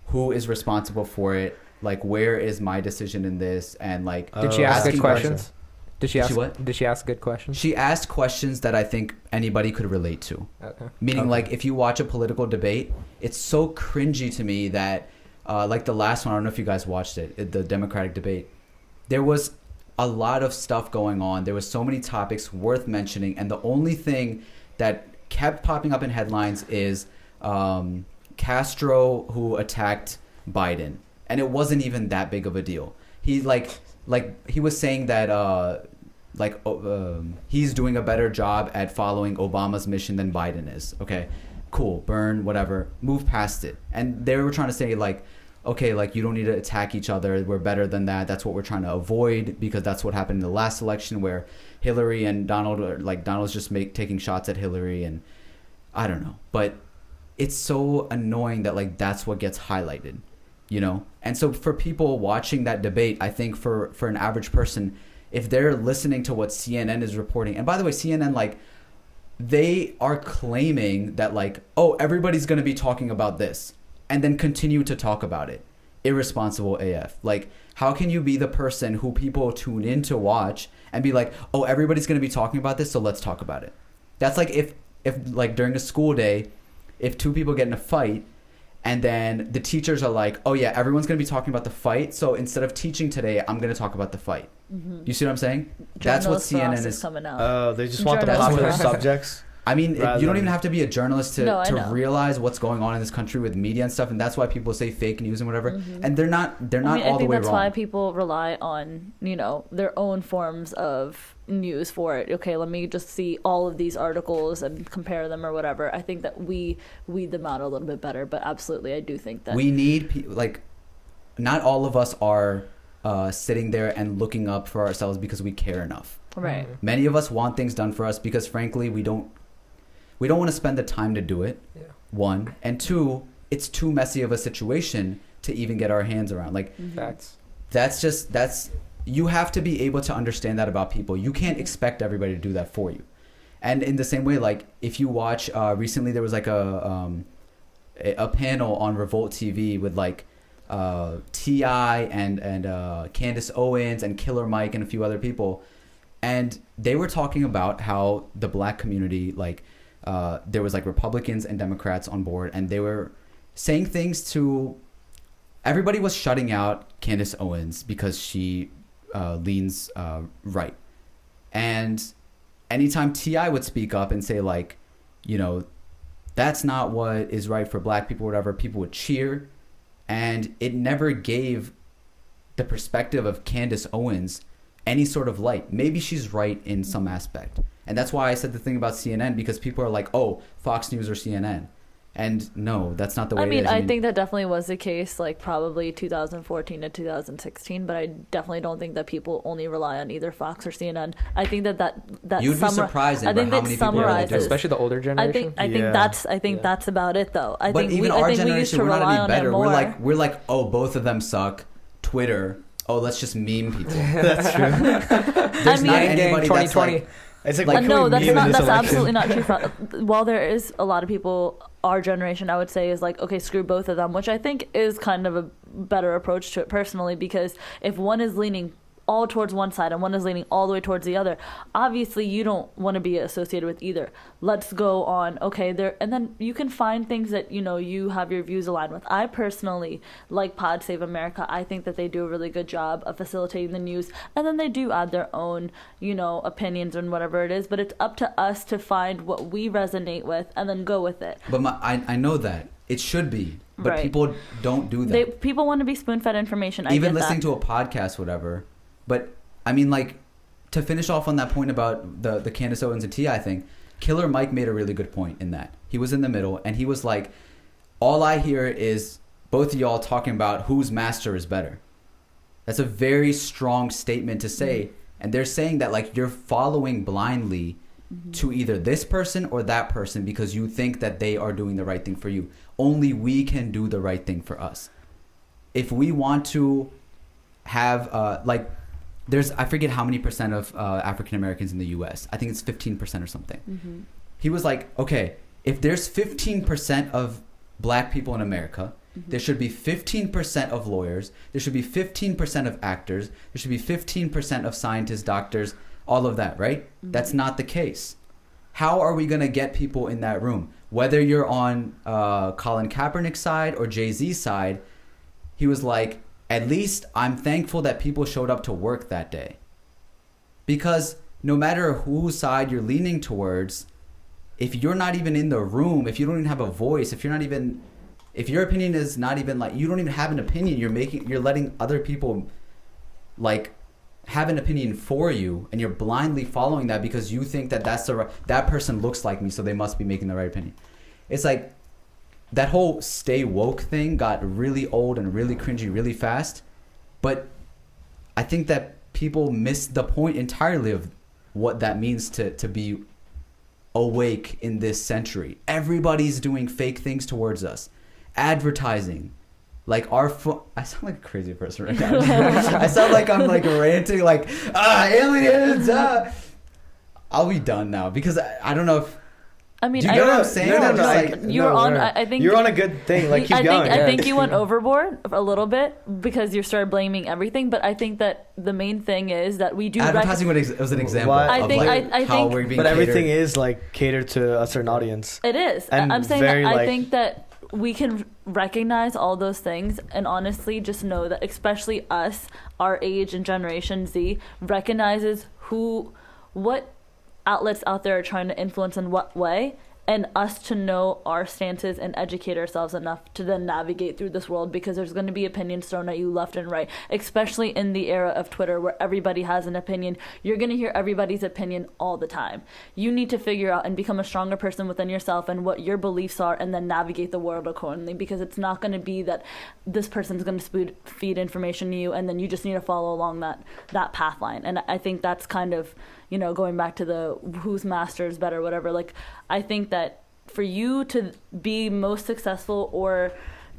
who is responsible for it? Like, where is my decision in this? And like, Did she ask good asking questions? Did she ask? what? Did she ask good questions? she asked questions that I think anybody could relate to. Okay. Meaning, Okay. like, if you watch a political debate, it's so cringy to me that, like the last one, I don't know if you guys watched it, the Democratic debate. There was a lot of stuff going on. There was so many topics worth mentioning, and the only thing that kept popping up in headlines is Castro who attacked Biden, and it wasn't even that big of a deal. He he was saying that he's doing a better job at following Obama's mission than Biden is. Okay, cool, burn, whatever, move past it. And they were trying to say like, okay, like, you don't need to attack each other. We're better than that. That's what we're trying to avoid, because that's what happened in the last election where Hillary and Donald, Donald's just taking shots at Hillary, and I don't know. But it's so annoying that like that's what gets highlighted, you know? And so for people watching that debate, I think for an average person, if they're listening to what CNN is reporting, and by the way, CNN, like, they are claiming that like, oh, everybody's going to be talking about this, and then continue to talk about it. Irresponsible AF. Like, how can you be the person who people tune in to watch and be like, oh, everybody's going to be talking about this, so let's talk about it? That's like if like during a school day, if two people get in a fight, and then the teachers are like, oh yeah, everyone's going to be talking about the fight, so instead of teaching today, I'm going to talk about the fight. Mm-hmm. You see what I'm saying? That's what CNN is coming out. Oh, they just want the Journalism. popular subjects. I mean, Rather you don't than- even have to be a journalist to No, I know. realize what's going on in this country with media and stuff, and that's why people say fake news and whatever. Mhm. And they're not I mean, all I the think way that's wrong. why people rely on, their own forms of news for it. Okay, let me just see all of these articles and compare them or whatever. I think that we weed them out a little bit better, but absolutely, I do think that We need not all of us are sitting there and looking up for ourselves because we care enough. right. Many of us want things done for us because, frankly, we don't want to spend the time to do it. Yeah. One, and two, it's too messy of a situation to even get our hands around. Like, Facts. that's you have to be able to understand that about people. You can't expect everybody to do that for you. And in the same way, like, if you watch recently, there was like a panel on Revolt TV with like T.I. and Candace Owens and Killer Mike and a few other people, and they were talking about how the black community, like, there was like Republicans and Democrats on board, and they were saying things to everybody was shutting out Candace Owens because she leans right. And anytime T.I. would speak up and say like, that's not what is right for black people or whatever, people would cheer. And it never gave the perspective of Candace Owens any sort of light. Maybe she's right in some aspect. And that's why I said the thing about CNN, because people are like, oh, Fox News or CNN. And no, that's not the way I mean, it is. I think that definitely was the case, like probably 2014 to 2016, but I definitely don't think that people only rely on either Fox or CNN. I think that You'd be surprised I think how that many people really summarizes, do. Especially the older I generation. think that's about it though. I But think even I our think we used generation, to we're rely not on any it better. more. We're like, oh, both of them suck. Twitter, oh, let's just meme people. That's true. There's I mean- not Gang, gang, anybody that's 2020. like, It's like, Like, what can No, we that's meme in not. this That's election? absolutely not true. While there is a lot of people, our generation, I would say, is like, okay, screw both of them, which I think is kind of a better approach to it personally, because if one is leaning all towards one side and one is leaning all the way towards the other, obviously you don't want to be associated with either. Let's go on, okay, there, and then you can find things that, you know, you have your views aligned with. I personally like Pod Save America. I think that they do a really good job of facilitating the news, and then they do add their own, you know, opinions and whatever it is, but it's up to us to find what we resonate with and then go with it. But I know that it should be, but Right. people don't do that. People want to be spoon-fed information. Even listening to a podcast, whatever. But I mean, like, to finish off on that point about the Candace Owens and T.I. thing, Killer Mike made a really good point in that. He was in the middle, and he was like, all I hear is both of y'all talking about whose master is better. That's a very strong statement to say. And they're saying that, like, you're following blindly to either this person or that person because you think that they are doing the right thing for you. Only we can do the right thing for us. If we want to have, I forget how many percent of African Americans in the U.S. I think it's 15% or something. He was like, okay, if there's 15% of black people in America, there should be 15% of lawyers, there should be 15% of actors, there should be 15% of scientists, doctors, all of that, right? That's not the case. How are we going to get people in that room? Whether you're on Colin Kaepernick's side or Jay-Z's side, he was like, at least I'm thankful that people showed up to work that day. Because no matter whose side you're leaning towards, if you're not even in the room, if you don't even have a voice, if your opinion is not even like, you don't even have an opinion, you're letting other people like have an opinion for you, and you're blindly following that because you think that that person looks like me, so they must be making the right opinion. It's like, that whole stay woke thing got really old and really cringy really fast. But I think that people miss the point entirely of what that means to be awake in this century. Everybody's doing fake things towards us. Advertising. Like I sound like a crazy person right now. I sound like I'm like ranting like, aliens, I'll be done now because I don't know if, I mean, do you get what I'm saying? I think you're on a good thing. Like, keep going. I think you went overboard a little bit because you started blaming everything. But I think that the main thing is that we do advertising was an example Why- of how we're being But catered. everything is like catered to a certain audience. It is. And I'm saying very, that I like- think that we can recognize all those things and honestly just know that especially us, our age and Generation Z, recognizes what outlets out there are trying to influence in what way, and us to know our stances and educate ourselves enough to then navigate through this world, because there's going to be opinions thrown at you left and right, especially in the era of Twitter where everybody has an opinion. You're going to hear everybody's opinion all the time. You need to figure out and become a stronger person within yourself and what your beliefs are, and then navigate the world accordingly, because it's not going to be that this person's going to feed information to you and then you just need to follow along that path line. And I think that's kind of, you know, going back to the whose master is better, whatever. Like, I think that for you to be most successful or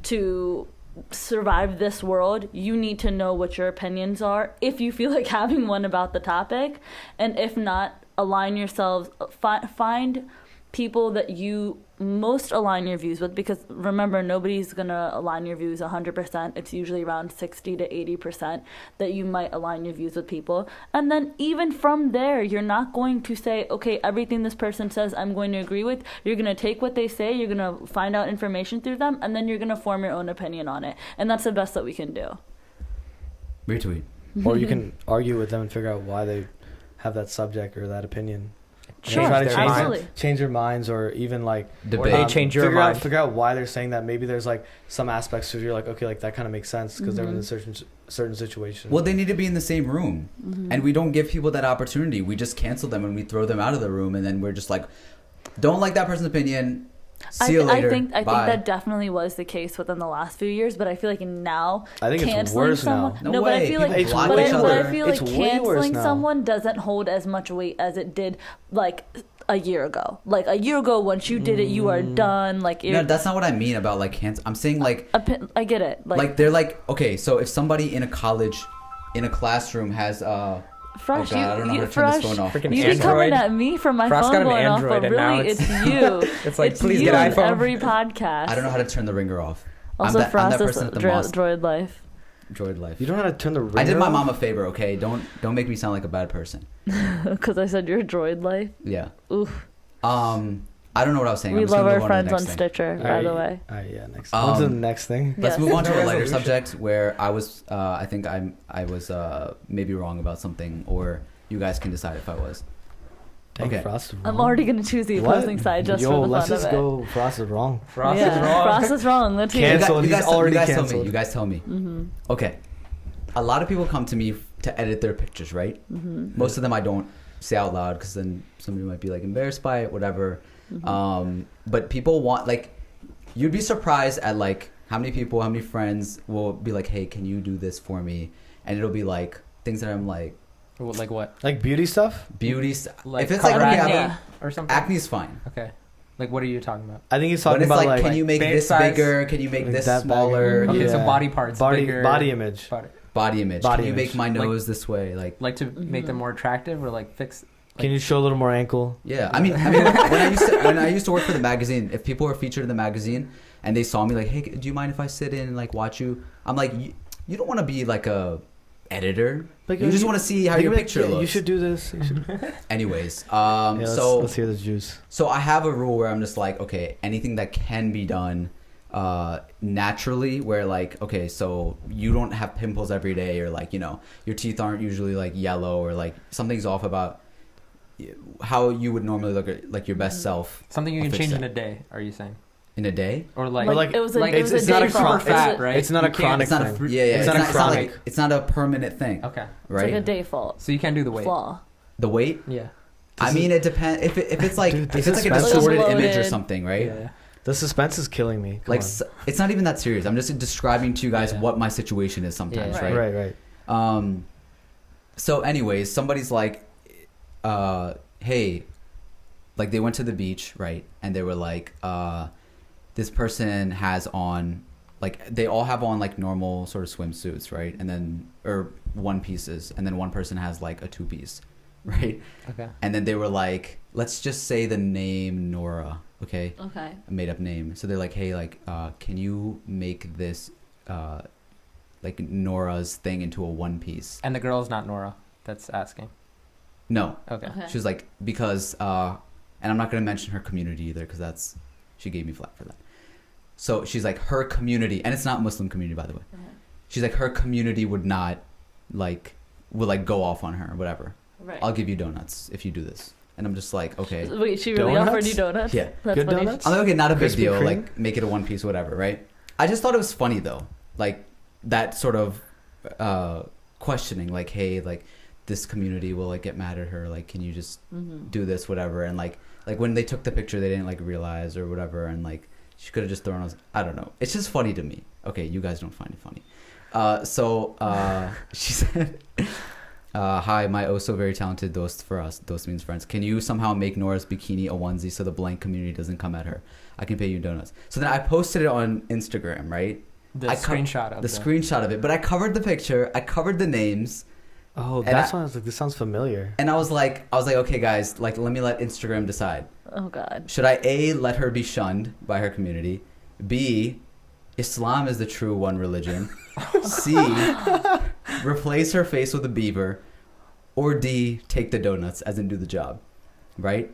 to survive this world, you need to know what your opinions are, if you feel like having one about the topic. And if not, align yourselves, find people that you most align your views with, because remember, nobody's gonna align your views 100%. It's usually around 60 to 80% that you might align your views with people. And then even from there, you're not going to say, okay, everything this person says I'm going to agree with. You're gonna take what they say, you're gonna find out information through them, and then you're gonna form your own opinion on it. And that's the best that we can do. Retweet. Or you can argue with them and figure out why they have that subject or that opinion. Sure, Try to absolutely. change their minds, or even like Debate. Or they change your mind. Figure out why they're saying that. Maybe there's like some aspects where you're like, okay, like that kind of makes sense because they're in a certain situation. Well, they need to be in the same room, and we don't give people that opportunity. We just cancel them and we throw them out of the room, and then we're just like, don't like that person's opinion. See you later. I think Bye. that definitely was the case within the last few years, but I feel like now I think it's canceling worse someone. now. No but I way. feel People like block but each I other. feel like It's way worse canceling now. someone doesn't hold as much weight as it did like a year ago. Like a year ago, once you did it, you are done. Like No, that's not what I mean about like cancel. I'm saying like I get it. like they're like, okay, so if somebody in a college, in a classroom has Fresh, oh God, I don't know how to turn Fresh, this phone off. Freaking you keep coming Android. at me for my Frost phone got an going off, Android, but and now really it's- it's you. It's like, please you get on iPhone. every podcast. I don't know how to turn the ringer off. Also, I'm that Frost is person at the mosque. droid life. enjoyed life. You don't know how to turn the ringer I did my off? mom a favor, okay? Don't make me sound like a bad person. Because I said you're a droid life. Yeah. Oof. I don't know what I was saying. We I'm just love gonna our move friends to on the next thing. Stitcher, by the way. All right, yeah. Next. What's the next thing? Let's Yes. move on to No a lighter resolution. subject where I was, I think I was maybe wrong about something, or you guys can decide if I was. Dang, Okay. Frost is I'm wrong. already going to choose the What? opposing side just Yo, for the let's fun just of it. go. Frost is wrong. Frost yeah. is wrong. Frost is wrong. Let's hear it. Cancel. He's already you guys canceled. Tell me. You guys tell me. Mm-hmm. Okay. A lot of people come to me to edit their pictures, right? Mm-hmm. Most of them I don't say out loud because then somebody might be like embarrassed by it, whatever. Mm-hmm. But people want, like, you'd be surprised at like how many friends will be like, hey, can you do this for me? And it'll be like things that I'm like, Like what? Like beauty stuff? beauty. Like If it's like, cover okay, acne Yeah. or something? acne's fine. Okay. Like what are you talking about? I think he's When talking it's about like, like can you make base this size? bigger? Can you make Like this that smaller? bigger? Okay, so Yeah. body parts. body bigger, body image. Body image. Body Can you image. make my Like- nose this way? Like to make them more attractive or like fix. Can you show a little more ankle? Yeah, I mean, when I used to work for the magazine, if people were featured in the magazine and they saw me like, hey, do you mind if I sit in and like watch you? I'm like, you don't want to be like a editor. Like, You just want to see how your picture looks. You should do this. You should. Anyways, Yeah, let's, so let's hear the juice. so I have a rule where I'm just like, okay, anything that can be done naturally, where like, okay, so you don't have pimples every day, or like, you know, your teeth aren't usually like yellow, or like something's off about how you would normally look at like your best self Something you I'll can fix change that. in a day, are you saying? in a day. Or like, Like, it was a, like, it was it's a not a default. chronic- fat, right? It's not a You can't- chronic It's not a thing. yeah, yeah. It's It's, not a not, it's not chronic. like it's not a permanent thing, Okay. It's right? like a default So you can do the weight. flaw. The weight. Yeah. I mean, it depends. If it's like Dude, if this it's is like a expensive. distorted image or Loaded. something, right? Yeah. The suspense is killing me. Come Like on. it's not even that serious. I'm just describing to you guys Yeah. what my situation is sometimes, Yeah. right? Right, right. So anyways, somebody's like, hey, like they went to the beach, right? And they were like, this person has on, like they all have on like normal sort of swimsuits, right? And then, or one pieces. And then one person has like a 2-piece, right? Okay. And then they were like, let's just say the name Nora, okay? Okay. A made up name. So they're like, hey, like, can you make this, like Nora's thing into a 1-piece? And the girl's not Nora that's asking. No. Okay. Okay. She was like, because, and I'm not going to mention her community either, because she gave me flack for that. So she's like, her community, and it's not Muslim community, by the way. Okay. She's like, her community would not, like, go off on her or whatever. Right. I'll give you donuts if you do this. And I'm just like, okay. Wait, she really Donuts? offered you donuts? Yeah. That's Good funny. donuts? I'm like, okay, not a big Krispy deal. Kreme? Like, make it a 1-piece, whatever, right? I just thought it was funny, though. Like, that sort of questioning, like, hey, like, this community will, like, get mad at her. Like, can you just do this, whatever? And, like when they took the picture, they didn't, like, realize or whatever. And, like, she could have just thrown us. I don't know. It's just funny to me. Okay, you guys don't find it funny. So she said, hi, my oh so very talented dost for us. Dost means friends. Can you somehow make Nora's bikini a onesie so the blank community doesn't come at her? I can pay you donuts. So then I posted it on Instagram, right? The I screenshot of the screenshot of it. But I covered the picture. I covered the names. Oh, And that's why I was like, this sounds familiar. And I was like, okay, guys, like, let me let Instagram decide. Oh, God. Should I A, let her be shunned by her community? B, Islam is the true one religion? C, replace her face with a beaver? Or D, take the donuts, as in do the job? Right?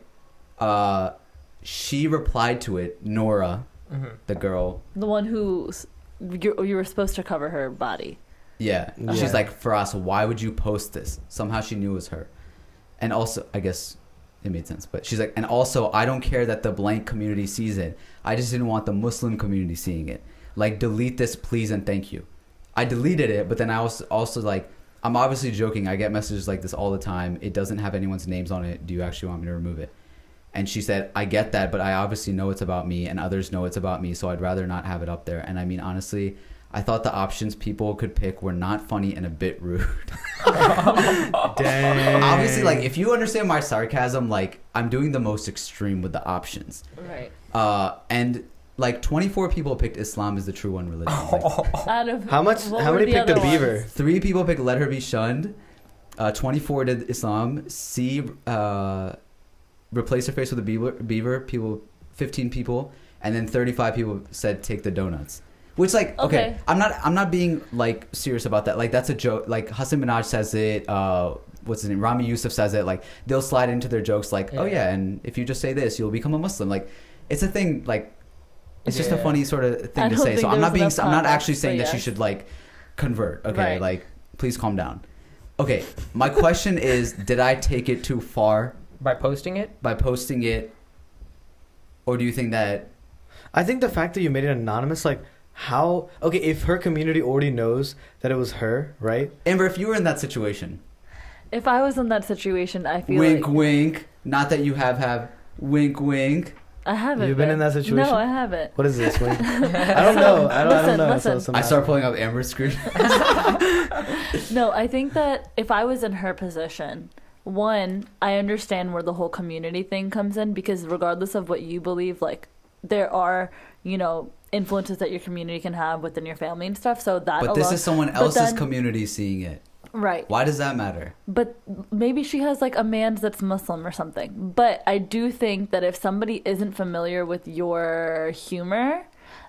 She replied to it, Nora, the girl. The one who you were supposed to cover her body. Yeah. Yeah. She's like, Faras, why would you post this? Somehow she knew it was her. And also, I guess it made sense. But she's like, and also, I don't care that the blank community sees it. I just didn't want the Muslim community seeing it. Like, delete this, please, and thank you. I deleted it, but then I was also like, I'm obviously joking. I get messages like this all the time. It doesn't have anyone's names on it. Do you actually want me to remove it? And she said, I get that, but I obviously know it's about me, and others know it's about me, so I'd rather not have it up there. And I mean, honestly, I thought the options people could pick were not funny and a bit rude. Dang. Obviously, like, if you understand my sarcasm, like, I'm doing the most extreme with the options. Right. And like 24 people picked Islam as the true one religion. Like, Out of How much? what How were many the picked a other beaver? ones? 3 people picked let her be shunned. 24 did Islam. C, replace her face with a beaver. 15 people. And then 35 people said take the donuts. Which like Okay. I'm not being like serious about that. Like that's a joke. Like Hassan Minaj says it. What's his name? Rami Youssef says it. Like they'll slide into their jokes. Like oh yeah, and if you just say this, you'll become a Muslim. Like it's a thing. Like it's just a funny sort of thing to say. So I'm not actually saying that she should like convert. Okay, Right. like please calm down. Okay, my question is, did I take it too far By posting it? by posting it, or do you think that? I think the fact that you made it anonymous, like how okay, if her community already knows that it was her, right? Amber, if you were in that situation, If I was in that situation, I feel wink, like wink. Not that you have. Wink, wink. I haven't. You've been in that situation? No, I haven't. What is this? Wink? I don't know. I don't know. Listen. So I start pulling up Amber's screen. No, I think that if I was in her position, one, I understand where the whole community thing comes in, because regardless of what you believe, like there are, influences that your community can have within your family and stuff. So that. But this is someone But else's then- community seeing it. Right. Why does that matter? But maybe she has like a man that's Muslim or something. But I do think that if somebody isn't familiar with your humor,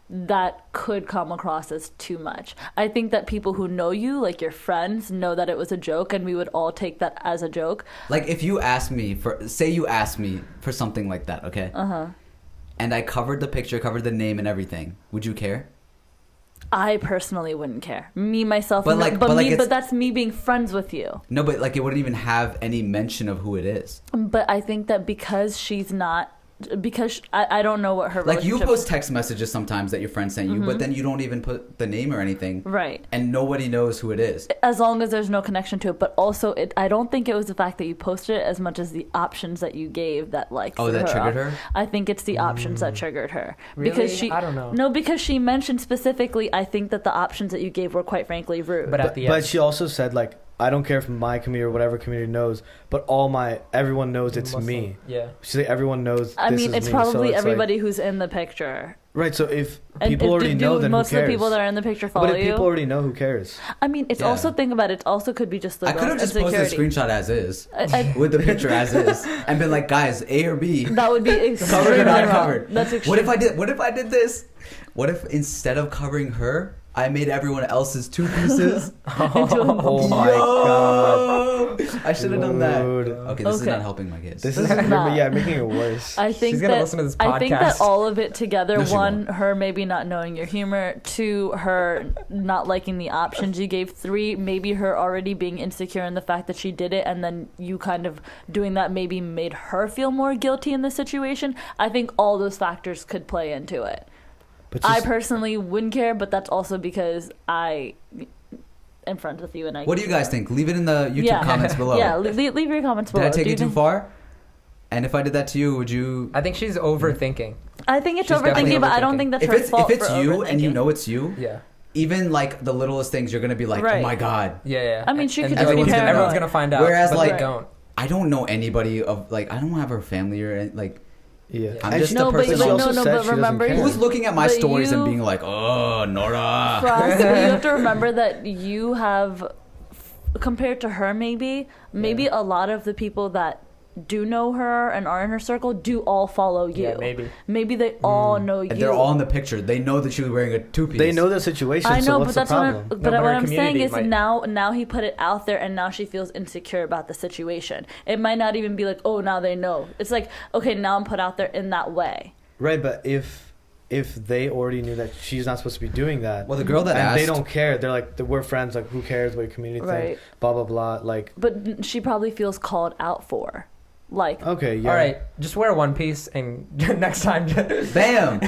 that could come across as too much. I think that people who know you, like your friends, know that it was a joke, and we would all take that as a joke. Like if you asked me say you asked me for something like that, okay? And I covered the picture, covered the name and everything, would you care? I personally wouldn't care. Me, myself, But but that's me being friends with you. No, but like it wouldn't even have any mention of who it is. But I think that because she's not, because I don't know what her Like you relationship- post text messages sometimes that your friend sent you, but then you don't even put the name or anything. Right. And nobody knows who it is. As long as there's no connection to it. But also, I don't think it was the fact that you posted it as much as the options that you gave that like. Oh, threw that triggered off. her? I think it's the options that triggered her. Really? Because she. I don't know. No, because she mentioned specifically, I think that the options that you gave were quite frankly rude. But at the end. But she also said like, I don't care if my community or whatever community knows, but everyone knows it's Muslim. me. Yeah. She's like, everyone knows. I this mean, is it's me. probably So it's everybody like, who's in the picture. right. So if And people already know, then most who cares? of the people that are in the picture follow But if you. people already know, who cares? I mean, it's Yeah. also think about it. It also could be just the I could have girl's just posted a insecurity. screenshot as is. I- With the picture as is. And been like, guys, A or B. That would be Covered extremely or not wrong. covered? That's What if extreme. I did this? What if instead of covering her, I made everyone else's two pieces? Oh my god. Yo! I should have done that. Dude. Okay, this is Okay. not helping my case. This is not. making it worse. I think She's gonna that listen to this I think that podcast. all of it together, No, she one, won't. her maybe not knowing your humor, two, her not liking the options you gave, three, maybe her already being insecure in the fact that she did it, and then you kind of doing that maybe made her feel more guilty in the situation. I think all those factors could play into it. But I she's- personally wouldn't care, but that's also because I am friends with you, and I. What do you guys think? Leave it in the YouTube comments below. Yeah, leave your comments Did below. I take Do you it too think- far? And if I did that to you, would you? I think she's overthinking. I think it's She's definitely overthinking, but I don't overthinking. think that's If her it's fault if it's for you and you overthinking. know it's you, Yeah. even like the littlest things, you're gonna be like, oh Right. my god. Yeah. I mean, she And could just be everyone's paranoid. everyone's gonna find out. Whereas, but like- they don't. I don't know anybody of like I don't have her family or like Yeah. I'm And just she- the No, but person. she no, also no, said but she doesn't remember, care. Who's looking at my But stories and you- being like, oh, Nora? Frost, but you have to remember that you have, compared to her, maybe Yeah. a lot of the people that do know her and are in her circle do all follow you. Yeah, maybe. Maybe they all know you. And they're all in the picture. They know that she was wearing a two-piece. They know the situation. I know, so but what's that's the what problem? I'm. But but what her I'm saying community is might- now he put it out there, and now she feels insecure about the situation. It might not even be like, oh, now they know. It's like, okay, now I'm put out there in that way. Right, but if they already knew that she's not supposed to be doing that, Well, the girl that and asked, they don't care, they're like, we're friends. Like, who cares what your community Right. thinks? Blah blah blah. Like, But she probably feels called out for, like, okay, yeah. All right, just wear one piece and next time. bam.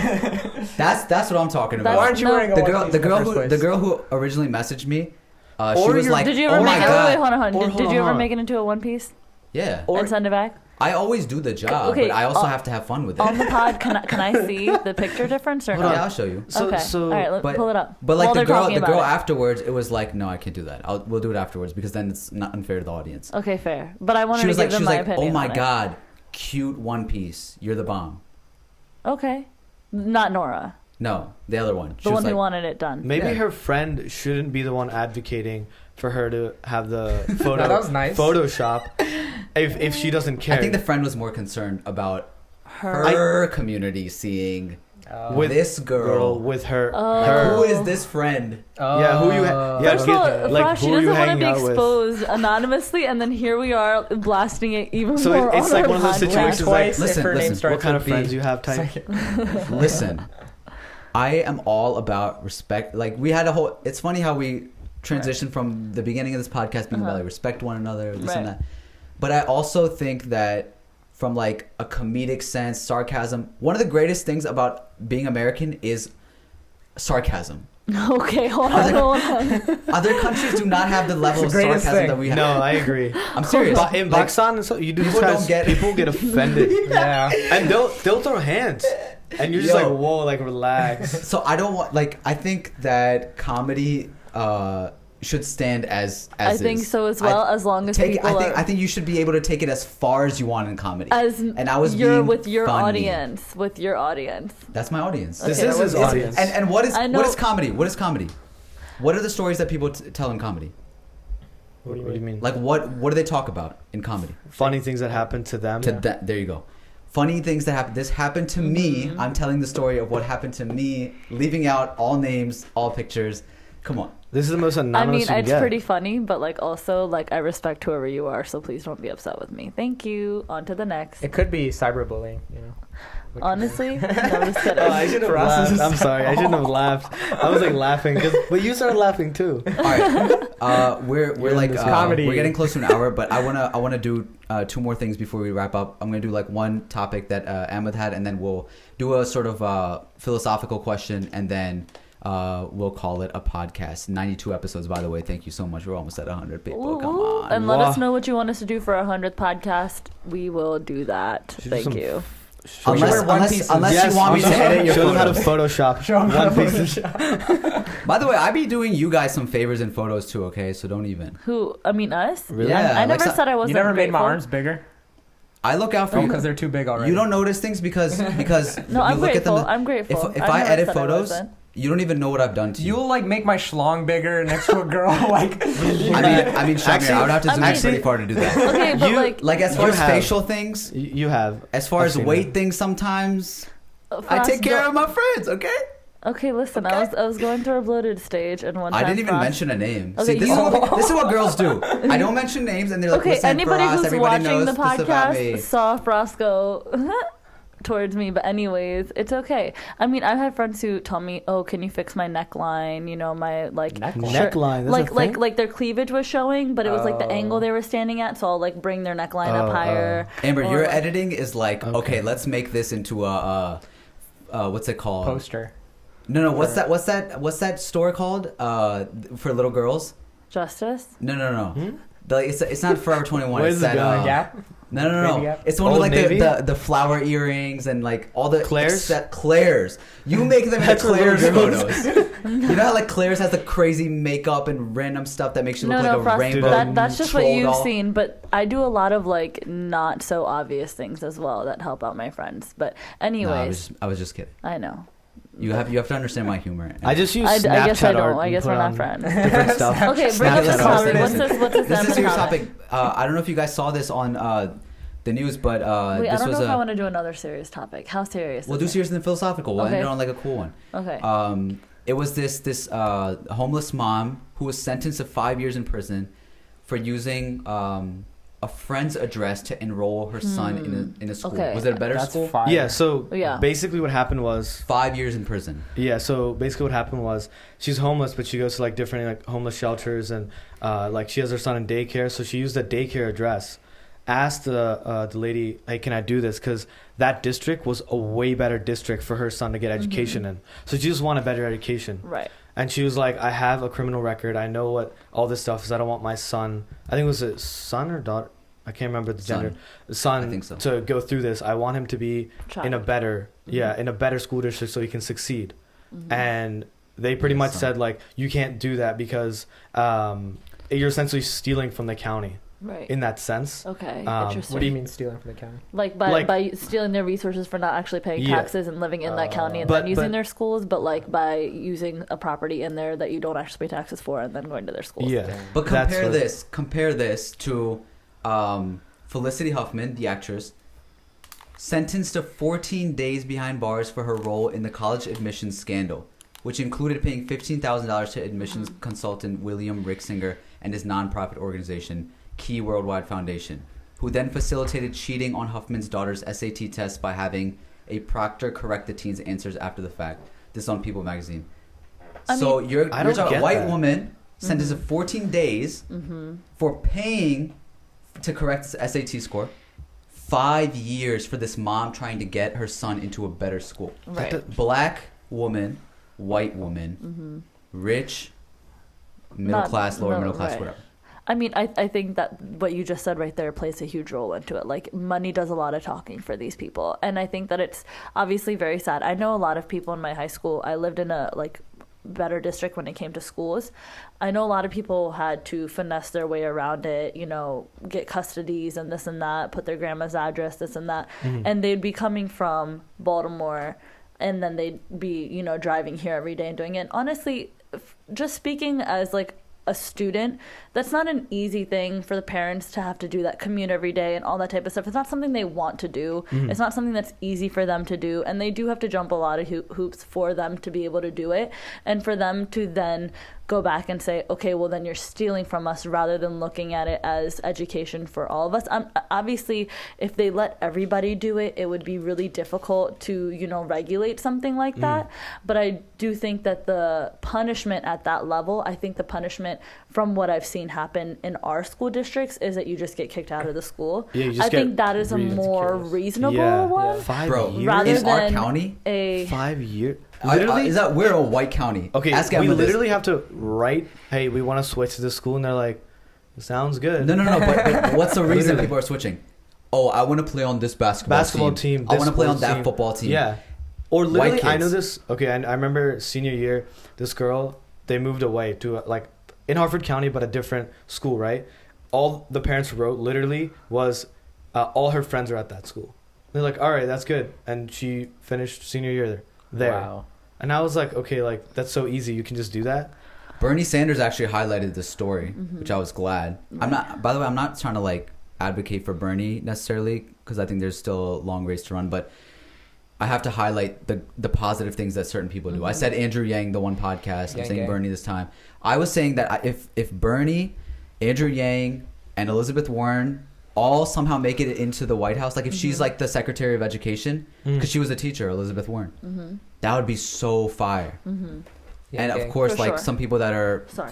That's what I'm talking about. That's- Why aren't you no. wearing a the one girl, piece the in girl first who, place? the girl who originally messaged me, she Or was you're- like, did you "Oh ever my make it? god, Wait, hold on. Or Did hold you ever on. make it into a one piece yeah." Or- and send it back? I always do the job, Okay, but I also have to have fun with it. On the pod, can I see the picture difference or Hold not? on. Yeah, I'll show you. So, Okay. so All right, But- pull it up. But like While the they're girl, talking the about girl it. afterwards, it was like, no, I can't do that. We'll do it afterwards because then it's not unfair to the audience. Okay, fair. But I wanted She was to like, give them my oh opinion. my on it. god, cute one piece. You're the bomb. Okay, not Nora, No, the other one. She the was one like, who wanted it done. maybe Yeah. her friend shouldn't be the one advocating for her to have the photo No, that was nice. Photoshop if she doesn't care. I think the friend was more concerned about Her. her community seeing with this girl. with her. Oh. her. Who is this friend? Yeah, who you? Yeah, First of all, like Frost, she who are you doesn't want to hanging be out with? exposed anonymously, and then here we are blasting it even So more. it's on like our one of those podcast. situations Twice Listen, if her name listen, starts What kind of with B. friends you have type? Listen, I am all about respect. Like we had a whole. It's funny how we transitioned from the beginning of this podcast being about like respect one another, this and Right. that. But I also think that from like a comedic sense, sarcasm. One of the greatest things about being American is sarcasm. Okay, hold on. Other countries do not have the level of the greatest sarcasm thing. that we have. No, I agree. I'm serious. But in Like, Pakistan, and so you do people this don't get- people get offended, Yeah. and they'll throw hands, and you're just Yo. like, whoa, like relax. so I don't want like I think that comedy should stand as I think is. so as well, as long as people are. I think you should be able to take it as far as you want in comedy. as and I was you're being with your funny. audience, with your audience. That's my audience. This Okay, is that his was- audience. And what is I know- what is comedy? What is comedy? What are the stories that people tell in comedy? What do you mean? Like what do they talk about in comedy? Funny things that happen to them. There you go. Funny things that happen. This happened to me. Mm-hmm. I'm telling the story of what happened to me, leaving out all names, all pictures. Come on. This is the most I anonymous mean, you can it's get. pretty funny, but like also like I respect whoever you are, so please don't be upset with me. Thank you. On to the next. It could be cyberbullying, you know. Which- Honestly, no, just kidding. Oh, I should have For us, laughed. I'm sorry. I shouldn't have laughed. I was like laughing, but you started laughing too. All right. We're We're in like this comedy. we're getting close to an hour, but I wanna do two more things before we wrap up. I'm gonna do like one topic that Ahmed had, and then we'll do a sort of philosophical question, and then we'll call it a podcast. 92 episodes, by the way. Thank you so much. We're almost at 100 people. Ooh, Come on. and let us Wow. know what you want us to do for our 100th podcast. We will do that. Should do Thank some- you. Unless you want me to edit your show them how to photos. Photoshop. Show 'em how to one piece. By the way, I be doing you guys some favors in photos too. Okay, so don't even. Who? I mean, us. Really? Yeah, I like never so- said I wasn't. You never made my grateful. arms bigger? I look out for Oh, you because they're too big already. You don't notice things because No, you I'm look grateful. at them. I'm grateful. If I I never edit said I photos, wasn't. you don't even know what I've done to you. You'll like make my schlong bigger next to a girl, like. I mean, Shamir, I would have to zoom in actually- pretty far to do that. Okay, but You- like Like as far You as have. facial things, You have. as far I've as seen weight that. things, sometimes I Frost, take care don't- of my friends. Okay. Okay, listen. Okay. I was going through a bloated stage, and one time I didn't even Frost- mention a name. Okay, See, this is what girls do. I don't mention names, and they're like, Okay, "Listen, anybody Faras, who's everybody watching knows the this about me." podcast saw Frost go towards me, but anyways, it's okay. I mean, I've had friends who tell me, "Oh, can you fix my neckline? You know, my like Neckline? shirt- Neckline, that's like a like thing? like their cleavage was showing, but it was like the Oh. angle they were standing at, so I'll like bring their neckline up Oh, higher." Amber, Or, your like- editing is like, okay, Okay. let's make this into a what's it called? Poster. No, what's that store called? For little girls? Justice. No. It's not Forever 21. Where's It's it that going? Gap? No. Baby Gap? It's the one with Old like Navy? the flower earrings and like all the Claire's? Claire's. You make them into That's for Claire's little girls. photos. You know how like Claire's has the crazy makeup and random stuff that makes you look No, like a Frost, rainbow. that's just what troll you've doll? seen. But I do a lot of like not so obvious things as well that help out my friends. But No, anyways, I was just kidding. I know. You have to understand my humor. I just use I Snapchat guess I art don't. I and guess put we're not on friends. Different stuff. Okay, bring up Snapchat this art. topic. What's this This is your topic? topic. I don't know if you guys saw this on the news, but Wait, I this don't was know if I want to do another serious topic. How serious? We'll is do it? serious and philosophical. We'll end Okay. it on like a cool one. Okay. It was this homeless mom who was sentenced to 5 years in prison for using a friend's address to enroll her son in a school. Okay. Was it a better That's school? fire. Yeah. So Yeah. basically, what happened was 5 years in prison. So basically what happened was she's homeless, but she goes to like different like homeless shelters, and like she has her son in daycare, so she used a daycare address. Asked the lady, hey, can I do this? Because that district was a way better district for her son to get education in. So she just wanted better education. Right. And she was like, I have a criminal record. I know what all this stuff is. I don't want my son. I think it was a son or daughter. I can't remember the Son. gender. Son I think so. to go through this. I want him to be in a better, in a better school district so he can succeed. And they pretty much son. said like, you can't do that because you're essentially stealing from the county Right. in that sense. Okay. what Interesting. What do you mean stealing from the county? Like by stealing their resources for not actually paying Yeah. taxes and living in that county and But- then using but- their schools, but like by using a property in there that you don't actually pay taxes for and then going to their schools. Yeah. But That's compare this to Felicity Huffman, the actress. sentenced to 14 days behind bars for her role in the college admissions scandal, which included paying $15,000 to admissions consultant William Rixinger and his nonprofit organization, Key Worldwide Foundation, who then facilitated cheating on Huffman's daughter's SAT test by having a proctor correct the teen's answers after the fact. This is on People magazine. So you're talking a white woman sentenced to 14 days for paying to correct his SAT score. 5 years for this mom trying to get her son into a better school. Right. Black woman, white woman, rich, middle class, lower middle class, whatever. I mean, I think that what you just said right there plays a huge role into it. Like, money does a lot of talking for these people. And I think that it's obviously very sad. I know a lot of people in my high school. I lived in a, like, better district when it came to schools. I know a lot of people had to finesse their way around it, you know, get custodies and this and that, put their grandma's address, this and that. And they'd be coming from Baltimore, and then they'd be, you know, driving here every day and doing it. And honestly, just speaking as, like, a student, that's not an easy thing for the parents to have to do, that commute every day and all that type of stuff. It's not something they want to do. It's not something that's easy for them to do, and they do have to jump a lot of hoops for them to be able to do it, and for them to then go back and say, okay, well, then you're stealing from us, rather than looking at it as education for all of us. Obviously, if they let everybody do it, it would be really difficult to, you know, regulate something like that. But I do think that the punishment at that level, I think the punishment from what I've seen happen in our school districts is that you just get kicked out of the school. Yeah, you just I think that is a more reasonable one. 5 Bro, years? Rather in our than county, 5 years? is that we're a white county? Okay, Ask we Emma this. literally have to write, hey, we want to switch to this school, and they're like, sounds good. No. But what's the reason people are switching? Oh, I want to play on this basketball team. I want to play on that football team. Yeah. Or literally, White I know kids. this. Okay, I remember senior year, this girl, they moved away to, like, in Harford County, but a different school, right? All the parents wrote literally was, all her friends are at that school. They're like, all right, that's good. And she finished senior year there. Wow. And I was like, okay, like, that's so easy. You can just do that. Bernie Sanders actually highlighted this story, which I was glad. I'm not. By the way, I'm not trying to like advocate for Bernie necessarily, because I think there's still a long race to run. But I have to highlight the positive things that certain people do. I said Andrew Yang, the one podcast. I'm saying Bernie this time. I was saying that if Bernie, Andrew Yang, and Elizabeth Warren all somehow make it into the White House, like if she's like the Secretary of Education, because she was a teacher, Elizabeth Warren, that would be so fire. Yeah, and of course, For like sure. some people that are Sorry.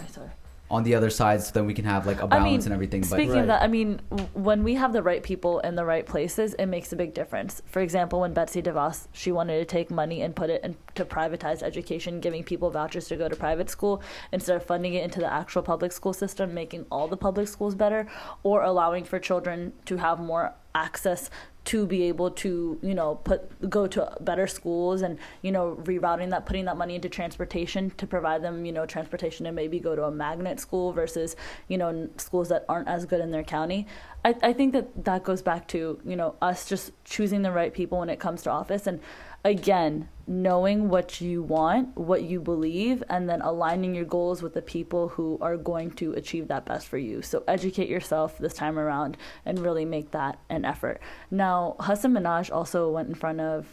on the other side, so then we can have like a balance and everything. But Speaking of that, I mean, when we have the right people in the right places, it makes a big difference. For example, when Betsy DeVos, she wanted to take money and put it into privatized education, giving people vouchers to go to private school instead of funding it into the actual public school system, making all the public schools better, or allowing for children to have more access to be able to, you know, go to better schools, and, you know, rerouting that, putting that money into transportation to provide them, you know, transportation and maybe go to a magnet school versus, you know, schools that aren't as good in their county. I think that goes back to, you know, us just choosing the right people when it comes to office. And again, knowing what you want, what you believe, and then aligning your goals with the people who are going to achieve that best for you. So educate yourself this time around and really make that an effort. Now, Hassan Minhaj also went in front of,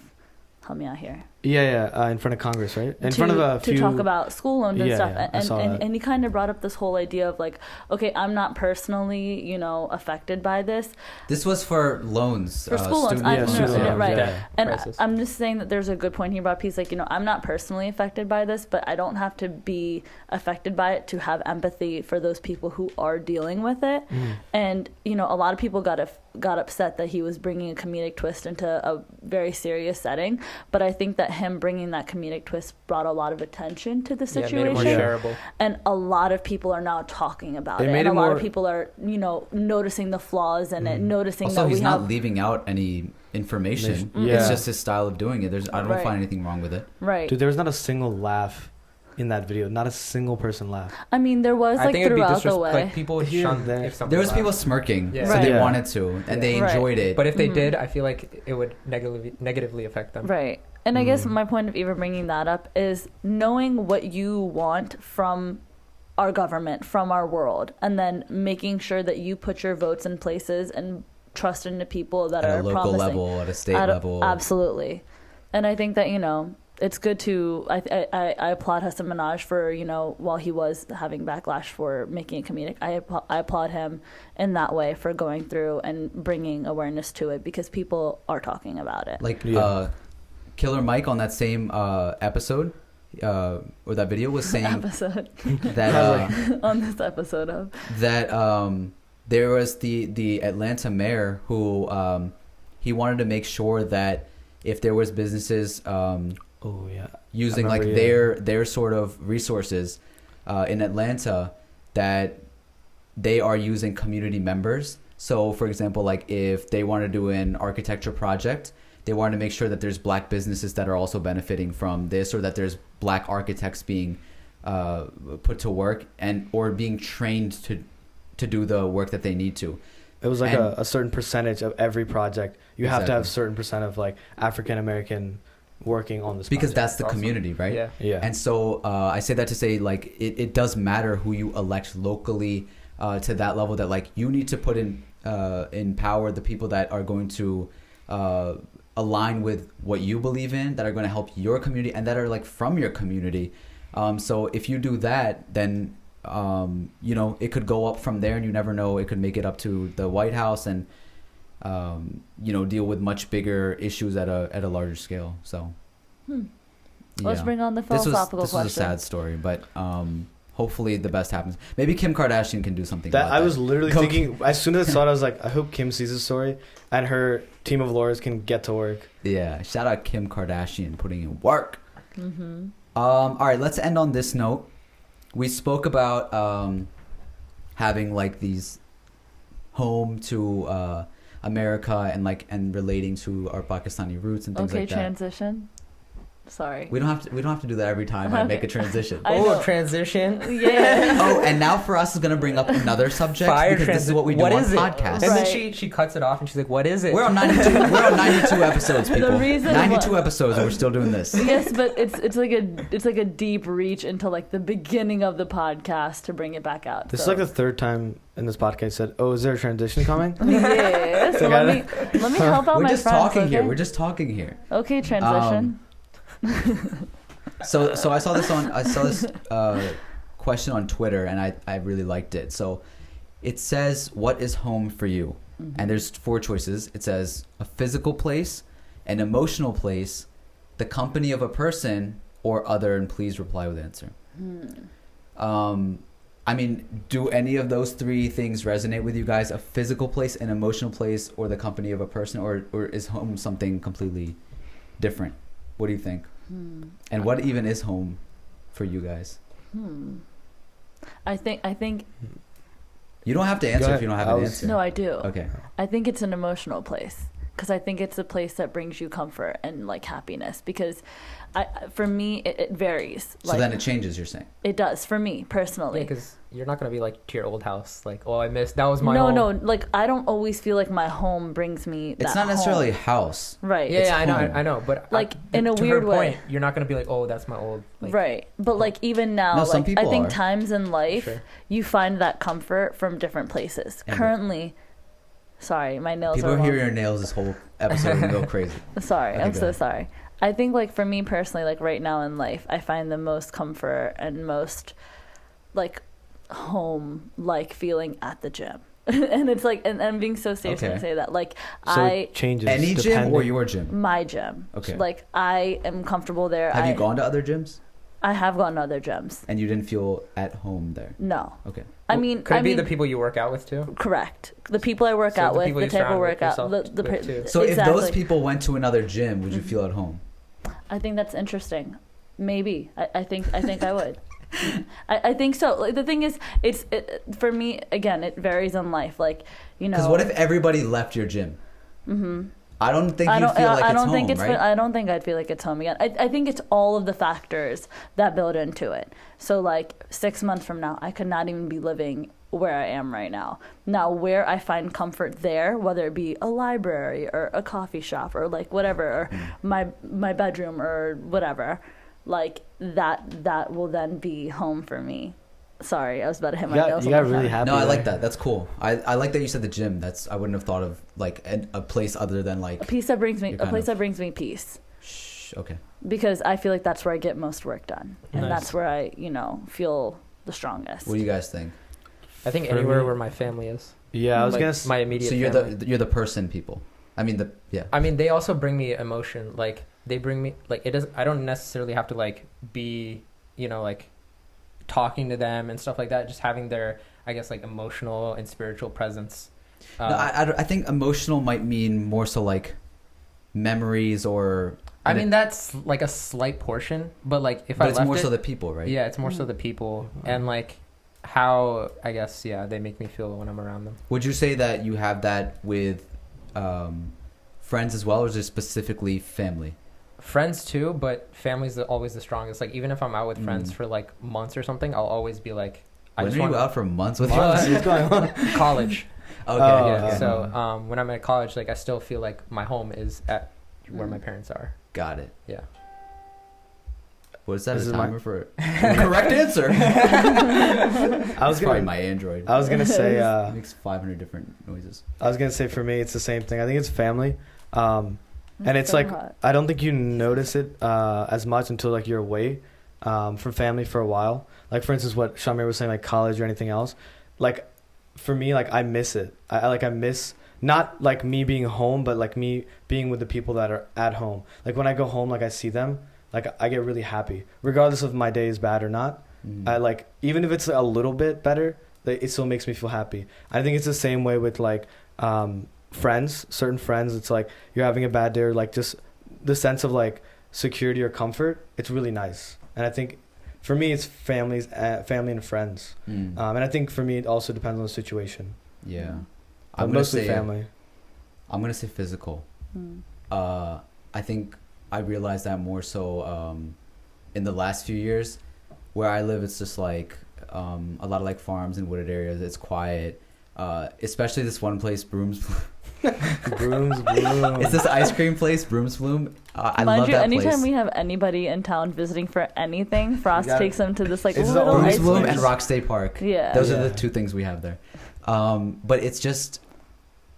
help me out here. Yeah, in front of Congress, right? In front of a few... To talk about school loans and stuff. I saw that. And he kind of brought up this whole idea of like, okay, I'm not personally, you know, affected by this. this was for loans, For school loans. student loans, Right. yeah. And Crisis. I'm just saying that there's a good point he brought up. He's like, you know, I'm not personally affected by this, but I don't have to be affected by it to have empathy for those people who are dealing with it. And, you know, a lot of people got upset that he was bringing a comedic twist into a very serious setting. But I think that him bringing that comedic twist brought a lot of attention to the Yeah, situation. made it more shareable. And a lot of people are now talking about It it. made And it a lot more- of people are, you know, noticing the flaws in it, noticing Also, that he's we not have... leaving out any information. Yeah. It's just his style of doing it. I don't Right. find anything wrong with it. Right. Dude, there was not a single laugh in that video. Not a single person laughed. I mean, there was I like think it'd be throughout the disrespectful. way. Like people would Here shun and there. if something There was laughed. people smirking, Yeah. so Right. they Yeah. wanted to, and they Right. enjoyed it. But if they did, I feel like it would negatively affect them. Right. And I guess my point of even bringing that up is knowing what you want from our government, from our world, and then making sure that you put your votes in places and trust into people that At are a local promising. level, at a state level. Absolutely. And I think that, it's good to, I applaud Hassan Minaj for, while he was having backlash for making it comedic, I applaud him in that way for going through and bringing awareness to it, because people are talking about it. Like, Yeah. Killer Mike on that same episode, or that video was saying Episode that on this episode of that there was the Atlanta mayor who he wanted to make sure that if there was businesses Oh yeah. using I like remember, their sort of resources in Atlanta, that they are using community members. So for example, like if they want to do an architecture project, they want to make sure that there's black businesses that are also benefiting from this, or that there's black architects being put to work or being trained to do the work that they need to. It was like And- a certain percentage of every project. You have to have a Exactly. certain percent of like African American working on this Because project. that's the Awesome. community, right? Yeah. Yeah. And so I say that to say, like, it does matter who you elect locally to that level, that like you need to put in power the people that are going to align with what you believe in, that are going to help your community, and that are like from your community. So if you do that, then it could go up from there, and you never know, it could make it up to the White House, and deal with much bigger issues at a larger scale. So Let's yeah. bring on the This was philosophical this question. was a sad story, but hopefully the best happens. Maybe Kim Kardashian can do something That about I that. was literally Go- thinking as soon as I saw it, I was like, I hope Kim sees this story and her team of lawyers can get to work. Yeah, shout out Kim Kardashian putting in work. Mm-hmm. All right, let's end on this note. We spoke about having like these home to America and relating to our Pakistani roots and things Okay, like that. transition. Sorry. We don't have to do that every time I make a Okay. transition. I Oh, know. transition. Yeah. Oh, and now for us is gonna bring up another subject Fire because this is what we do What on is it? podcasts. And then Right. she cuts it off and she's like, "What is it?" We're on 92. We're on 92 episodes, people. reason 92 why- episodes, and we're still doing this. Yes, but it's like a deep reach into like the beginning of the podcast to bring it back out. This is so. like the third time in this podcast I said, "Oh, is there a transition coming?" Yeah. So let me help out We're my just friends. talking here. okay? We're just talking here. Okay, transition. So I saw this question on Twitter, and I really liked it. So it says, "What is home for you?" Mm-hmm. And there's 4 choices. It says a physical place, an emotional place, the company of a person, or other. And please reply with answer. I mean, do any of those 3 things resonate with you guys? A physical place, an emotional place, or the company of a person, or is home something completely different? What do you think? And what even is home for you guys? I think You don't have to answer Go if you don't have ahead. an I was- answer. no, I do. Okay. I think it's an emotional place, because I think it's a place that brings you comfort and like happiness. Because for me, it varies. So then it changes, you're saying? it does for me personally. because you're not gonna be like to your old house, like, "Oh, I missed that was my no, home." no, like I don't always feel like my home brings me. It's that not necessarily a home. house. Right. Yeah, It's yeah, home. I know, but Like, in a to weird her way. point, you're not gonna be like, "Oh, that's my old." Like, Right. But like even now, No, some like I people think are. times in life Sure. you find that comfort from different places. Yeah, but- Currently, sorry, my nails People are hear long. your nails this whole episode and go crazy. Sorry, Okay, I'm go so ahead. sorry. I think like for me personally, like right now in life, I find the most comfort and most like home like feeling at the gym. And it's like, and I'm being so serious when I Okay. say that. Like So it changes. Any gym depending- or your gym? my gym. Okay. Like I am comfortable there. Have you gone to other gyms I have gone to other gyms. and you didn't feel at home there? No. Okay. I mean, could it be the people you work out with too? correct. The people I work So out the with, people the you type of surround workout, yourself with too. So exactly. if those people went to another gym, would you Mm-hmm. feel at home? I think that's interesting. Maybe. I think I would. I think so. Like the thing is, for me again. It varies in life. Like Because what if everybody left your gym? Mm-hmm. I don't think you'd feel like it's home, right? I don't think I'd feel like it's home again. I think it's all of the factors that build into it. So like 6 months from now, I could not even be living where I am right now. Now, where I find comfort there, whether it be a library or a coffee shop or like whatever, or my bedroom or whatever, like that will then be home for me. Sorry, I was about to hit my You got, nails. you on got my really head. happy. No, I like there. that. That's cool. I like that you said the gym. That's I wouldn't have thought of like a place other than like. A place that brings me You're a kind place of- that brings me peace, Okay. because I feel like that's where I get most work done, and Nice. that's where I feel the strongest. What do you guys think? I think For anywhere me- where my family is. Yeah, I was Like, gonna. my immediate. So you're family. the person people. I mean yeah. I mean, they also bring me emotion. Like they bring me like it doesn't. I don't necessarily have to like be like talking to them and stuff like that. Just having their, I guess, like emotional and spiritual presence. No, I think emotional might mean more so like memories or. I mean, that's like a slight portion, but like if but I it's left more it, so the people, right? yeah, it's more so the people and like how I guess they make me feel when I'm around them. Would you say that you have that with friends as well, or is it specifically family? Friends too, but family's always the strongest. Like even if I'm out with friends Mm. for like months or something, I'll always be like, When are you want out for months with Months. your What's going on? college. Okay. Oh, Yeah. okay. So when I'm at college, like I still feel like my home is at where my parents are. Got it. Yeah. Was that This a is my- timer for correct answer? I was Probably gonna. my Android. I was gonna say. It makes 500 different noises. I was gonna say for me, it's the same thing. I think it's family. And it's so like hot. I don't think you notice it as much until like you're away from family for a while. Like for instance, what SHAH-AMEER was saying, like college or anything else. Like for me, like I miss it. I miss not like me being home, but like me being with the people that are at home. Like when I go home, like I see them, like I get really happy, regardless of my day is bad or not. Mm. I like even if it's a little bit better, like, it still makes me feel happy. I think it's the same way with like friends, certain friends. It's like you're having a bad day, or like just the sense of like security or comfort. It's really nice, and I think for me it's family and friends. Mm. And I think for me it also depends on the situation. Yeah. But I'm gonna mostly say family. I'm gonna say physical. Mm. I think I realized that more so in the last few years. Where I live, it's just like a lot of like farms and wooded areas. It's quiet, especially this one place, Brooms. Brooms, It's this ice cream place, Brooms Bloom. I Mind love you, that anytime place. we have anybody in town visiting for anything, Frost gotta- takes them to this like It's the little only ice Brooms Bloom cream. and Rock State Park. Yeah. Those are Yeah. the two things we have there. But it's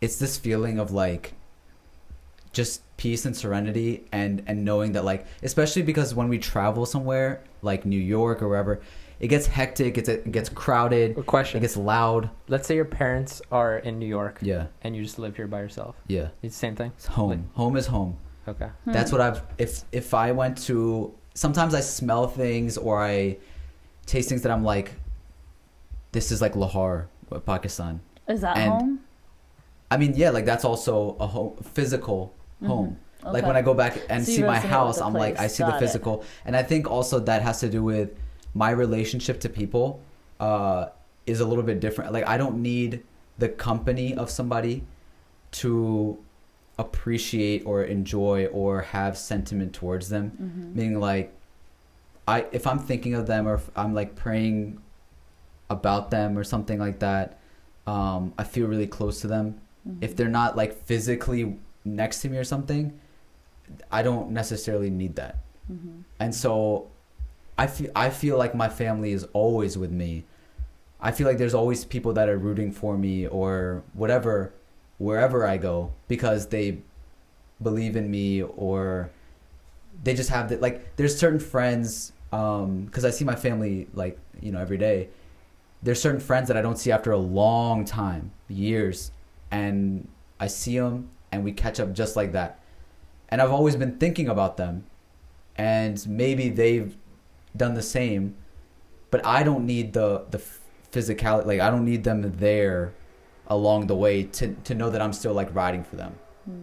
this feeling of like just peace and serenity and knowing that like, especially because when we travel somewhere like New York or wherever, it gets hectic, it gets crowded, A it question. gets loud. Let's say your parents are in New York Yeah, and you just live here by yourself. yeah. It's the same thing. It's home. Like- Home is home. Okay. That's what I've if I went to, sometimes I smell things or I taste things that I'm like, this is like Lahore, Pakistan. Is that and- home? I mean, yeah, like that's also a home, physical home. Like Okay. when I go back and So you see my resonate with house, the I'm like, I place. see the Got it. physical. And I think also that has to do with my relationship to people is a little bit different. Like I don't need the company of somebody to appreciate or enjoy or have sentiment towards them. Mm-hmm. Meaning like if I'm thinking of them or if I'm like praying about them or something like that, I feel really close to them. Mm-hmm. If they're not like physically next to me or something, I don't necessarily need that. Mm-hmm. And so I feel like my family is always with me. I feel like there's always people that are rooting for me or whatever, wherever I go, because they believe in me or they just have like there's certain friends, because I see my family like, every day. There's certain friends that I don't see after a long time, years, and I see them and we catch up just like that. And I've always been thinking about them, and maybe they've done the same, but I don't need the physicality. Like I don't need them there along the way to know that I'm still like riding for them,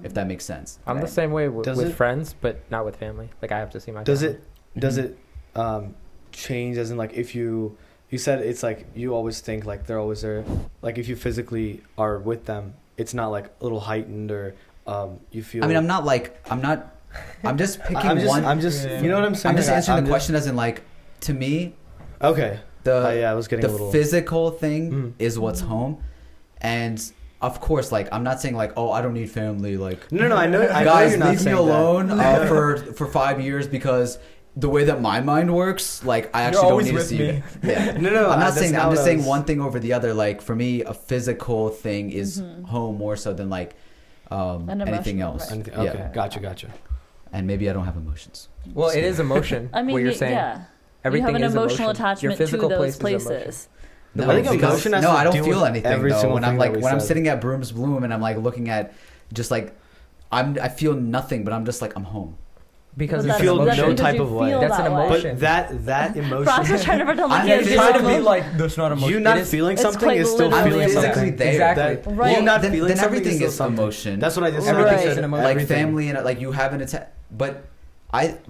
if that makes sense. I'm the Right. same way with Does it- friends, but not with family. Like I have to see my Does family. it change as in like if you said it's like you always think like they're always there, like if you physically are with them, it's not like a little heightened or you feel. I mean, I'm just picking I'm just, one. I'm just, you know what I'm saying? I'm just Like, answering I'm the question as in like, to me, Okay. the Yeah, I was getting the a little. physical thing Mm. is what's home, and of course, like I'm not saying like, oh, I don't need family. Like, No, I know. I know guys, you're not leave me saying alone that. for 5 years because the way that my mind works, like I You're actually don't always need to with see me. it. Yeah. No, I'm not that's saying. not I'm what just I saying was- one thing over the other. Like for me, a physical thing is home more so than like An anything emotional, else. right. Okay, Yeah. gotcha. And maybe I don't have emotions. Well, it is emotion. I mean, what you're saying. yeah. Everything you have an is emotional emotion. Your attachment to physical those place is emotion. places. No, I think because- emotion has no, to I don't do feel with anything every though. single When I'm thing like that we when I'm said. sitting at Broom's Bloom and I'm like looking at just like I feel nothing, but I'm just like I'm home. Because But it's you feel an that's no emotion. because type you of way. feel That's that an way. emotion. But that emotion. Ross was trying to pretend like I'm he has physically zero trying to be emotion. like, that's not emotion. You not It is- feeling it's something quite is still literally feeling emotion. something. physically there. Exactly. That, Right. You not then, feeling then something everything still is something. emotion. That's what I just said. Everything's Right. an emotion. Like Everything. family and like you have an but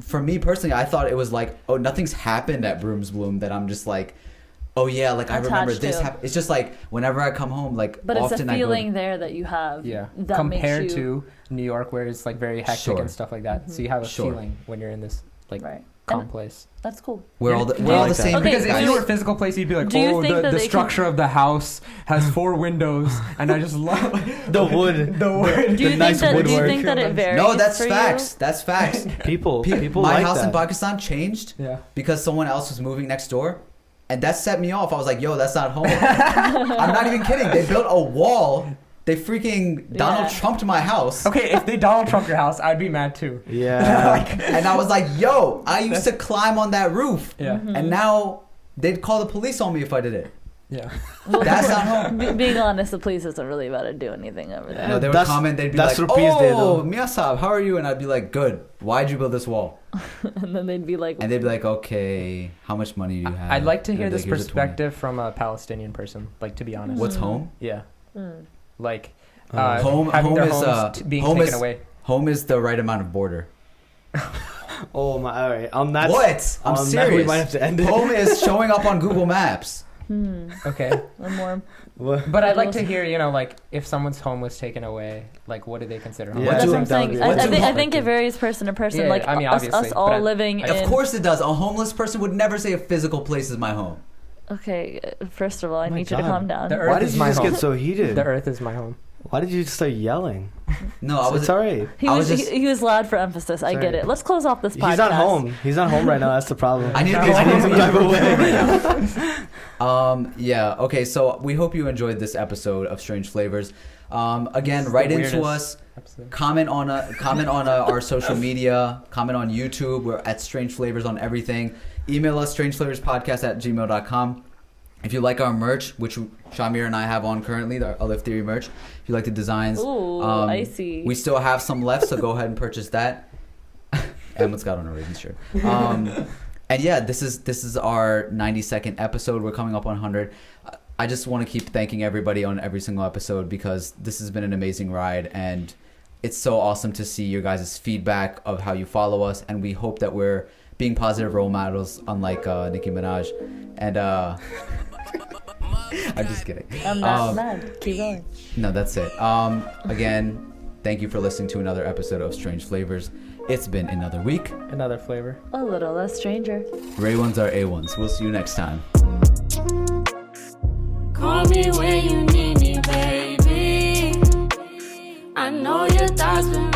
for me personally, I thought it was like, oh, nothing's happened at Broom's Bloom that I'm just like, oh yeah, like I remember Attached this to. happened. It's just like whenever I come home, like But it's often a I go feeling there that you have. Yeah. That Compared makes you, to New York, where it's like very hectic Sure. and stuff like that. So you have a Sure. feeling when you're in this like right. calm And place. that's cool. we're all Do we're all like the that. same. Okay, Because if guys. you were a physical place, you'd be like, Do you oh, think that the they structure of the house has 4 windows, and I just love The wood. the wood. Do you, nice think that, do you woodwork. think that it varies? No, that's for facts. That's facts. People My like house that. in Pakistan changed Yeah. because someone else was moving next door, and that set me off. I was like, yo, that's not home. I'm not even kidding. They built a wall. They freaking Donald Yeah. Trumped my house. Okay, if they Donald Trump your house, I'd be mad too. Yeah. And I was like, yo, I used to climb on that roof. Yeah. Mm-hmm. And now they'd call the police on me if I did it. Yeah. Well, That's not home. Being honest, the police isn't really about to do anything over there. No, they would That's- comment, they'd be that's like, rupees there, oh, though. Mia Saab, how are you? And I'd be like, good. Why'd you build this wall? And then they'd be like, And they'd be like, okay, how much money do you have? I'd like to And hear I'd be this like, "Here's a 20." perspective from a Palestinian person, like to be honest. What's home? Yeah. mm. Like Home- having home their is, homes being home taken is- away. Home is the right amount of border. Oh my. All right. On that. What? I'm on that, serious. we might have to end it. Home is showing up on Google Maps. Okay. One more. What? But I'd like to hear, like if someone's home was taken away, like what do they consider home? Yeah. That's what I'm That would saying. be- I, what's I, think, your I think it perspective? varies person to person. Yeah, like I mean, us obviously, all but living in. Of course it does. A homeless person would never say a physical place is my home. Okay, first of all, I My need you to God. calm down. The Why earth did is you my just home. get so heated? The earth is my home. Why did you start yelling? No, I was It's all right. He I was was just- he was loud for emphasis. I get Sorry. it. Let's close off this podcast. He's not home. He's not home right now. That's the problem. I need to be I need to drive away. Yeah, okay, so we hope you enjoyed this episode of Strange Flavors. Again, write the into weirdest us, episode. comment on our social media, comment on YouTube. We're at Strange Flavors on everything. Email us strangeflavorspodcast@gmail.com. If you like our merch, which SHAH-AMEER and I have on currently, the Alif Theory merch, if you like the designs, Ooh, I see. we still have some left, so go ahead and purchase that. Emma's got on a Ravens shirt. And yeah, this is our 92nd episode. We're coming up on 100. I just want to keep thanking everybody on every single episode because this has been an amazing ride, and it's so awesome to see your guys' feedback of how you follow us, and we hope that we're being positive role models, unlike Nicki Minaj. And I'm just kidding. I'm not mad. Keep going. No, that's it. Again, thank you for listening to another episode of Strange Flavors. It's been another week. Another flavor. A little less stranger. Ray ones are A1s. We'll see you next time. Call me when you need me, baby. I know your thoughts been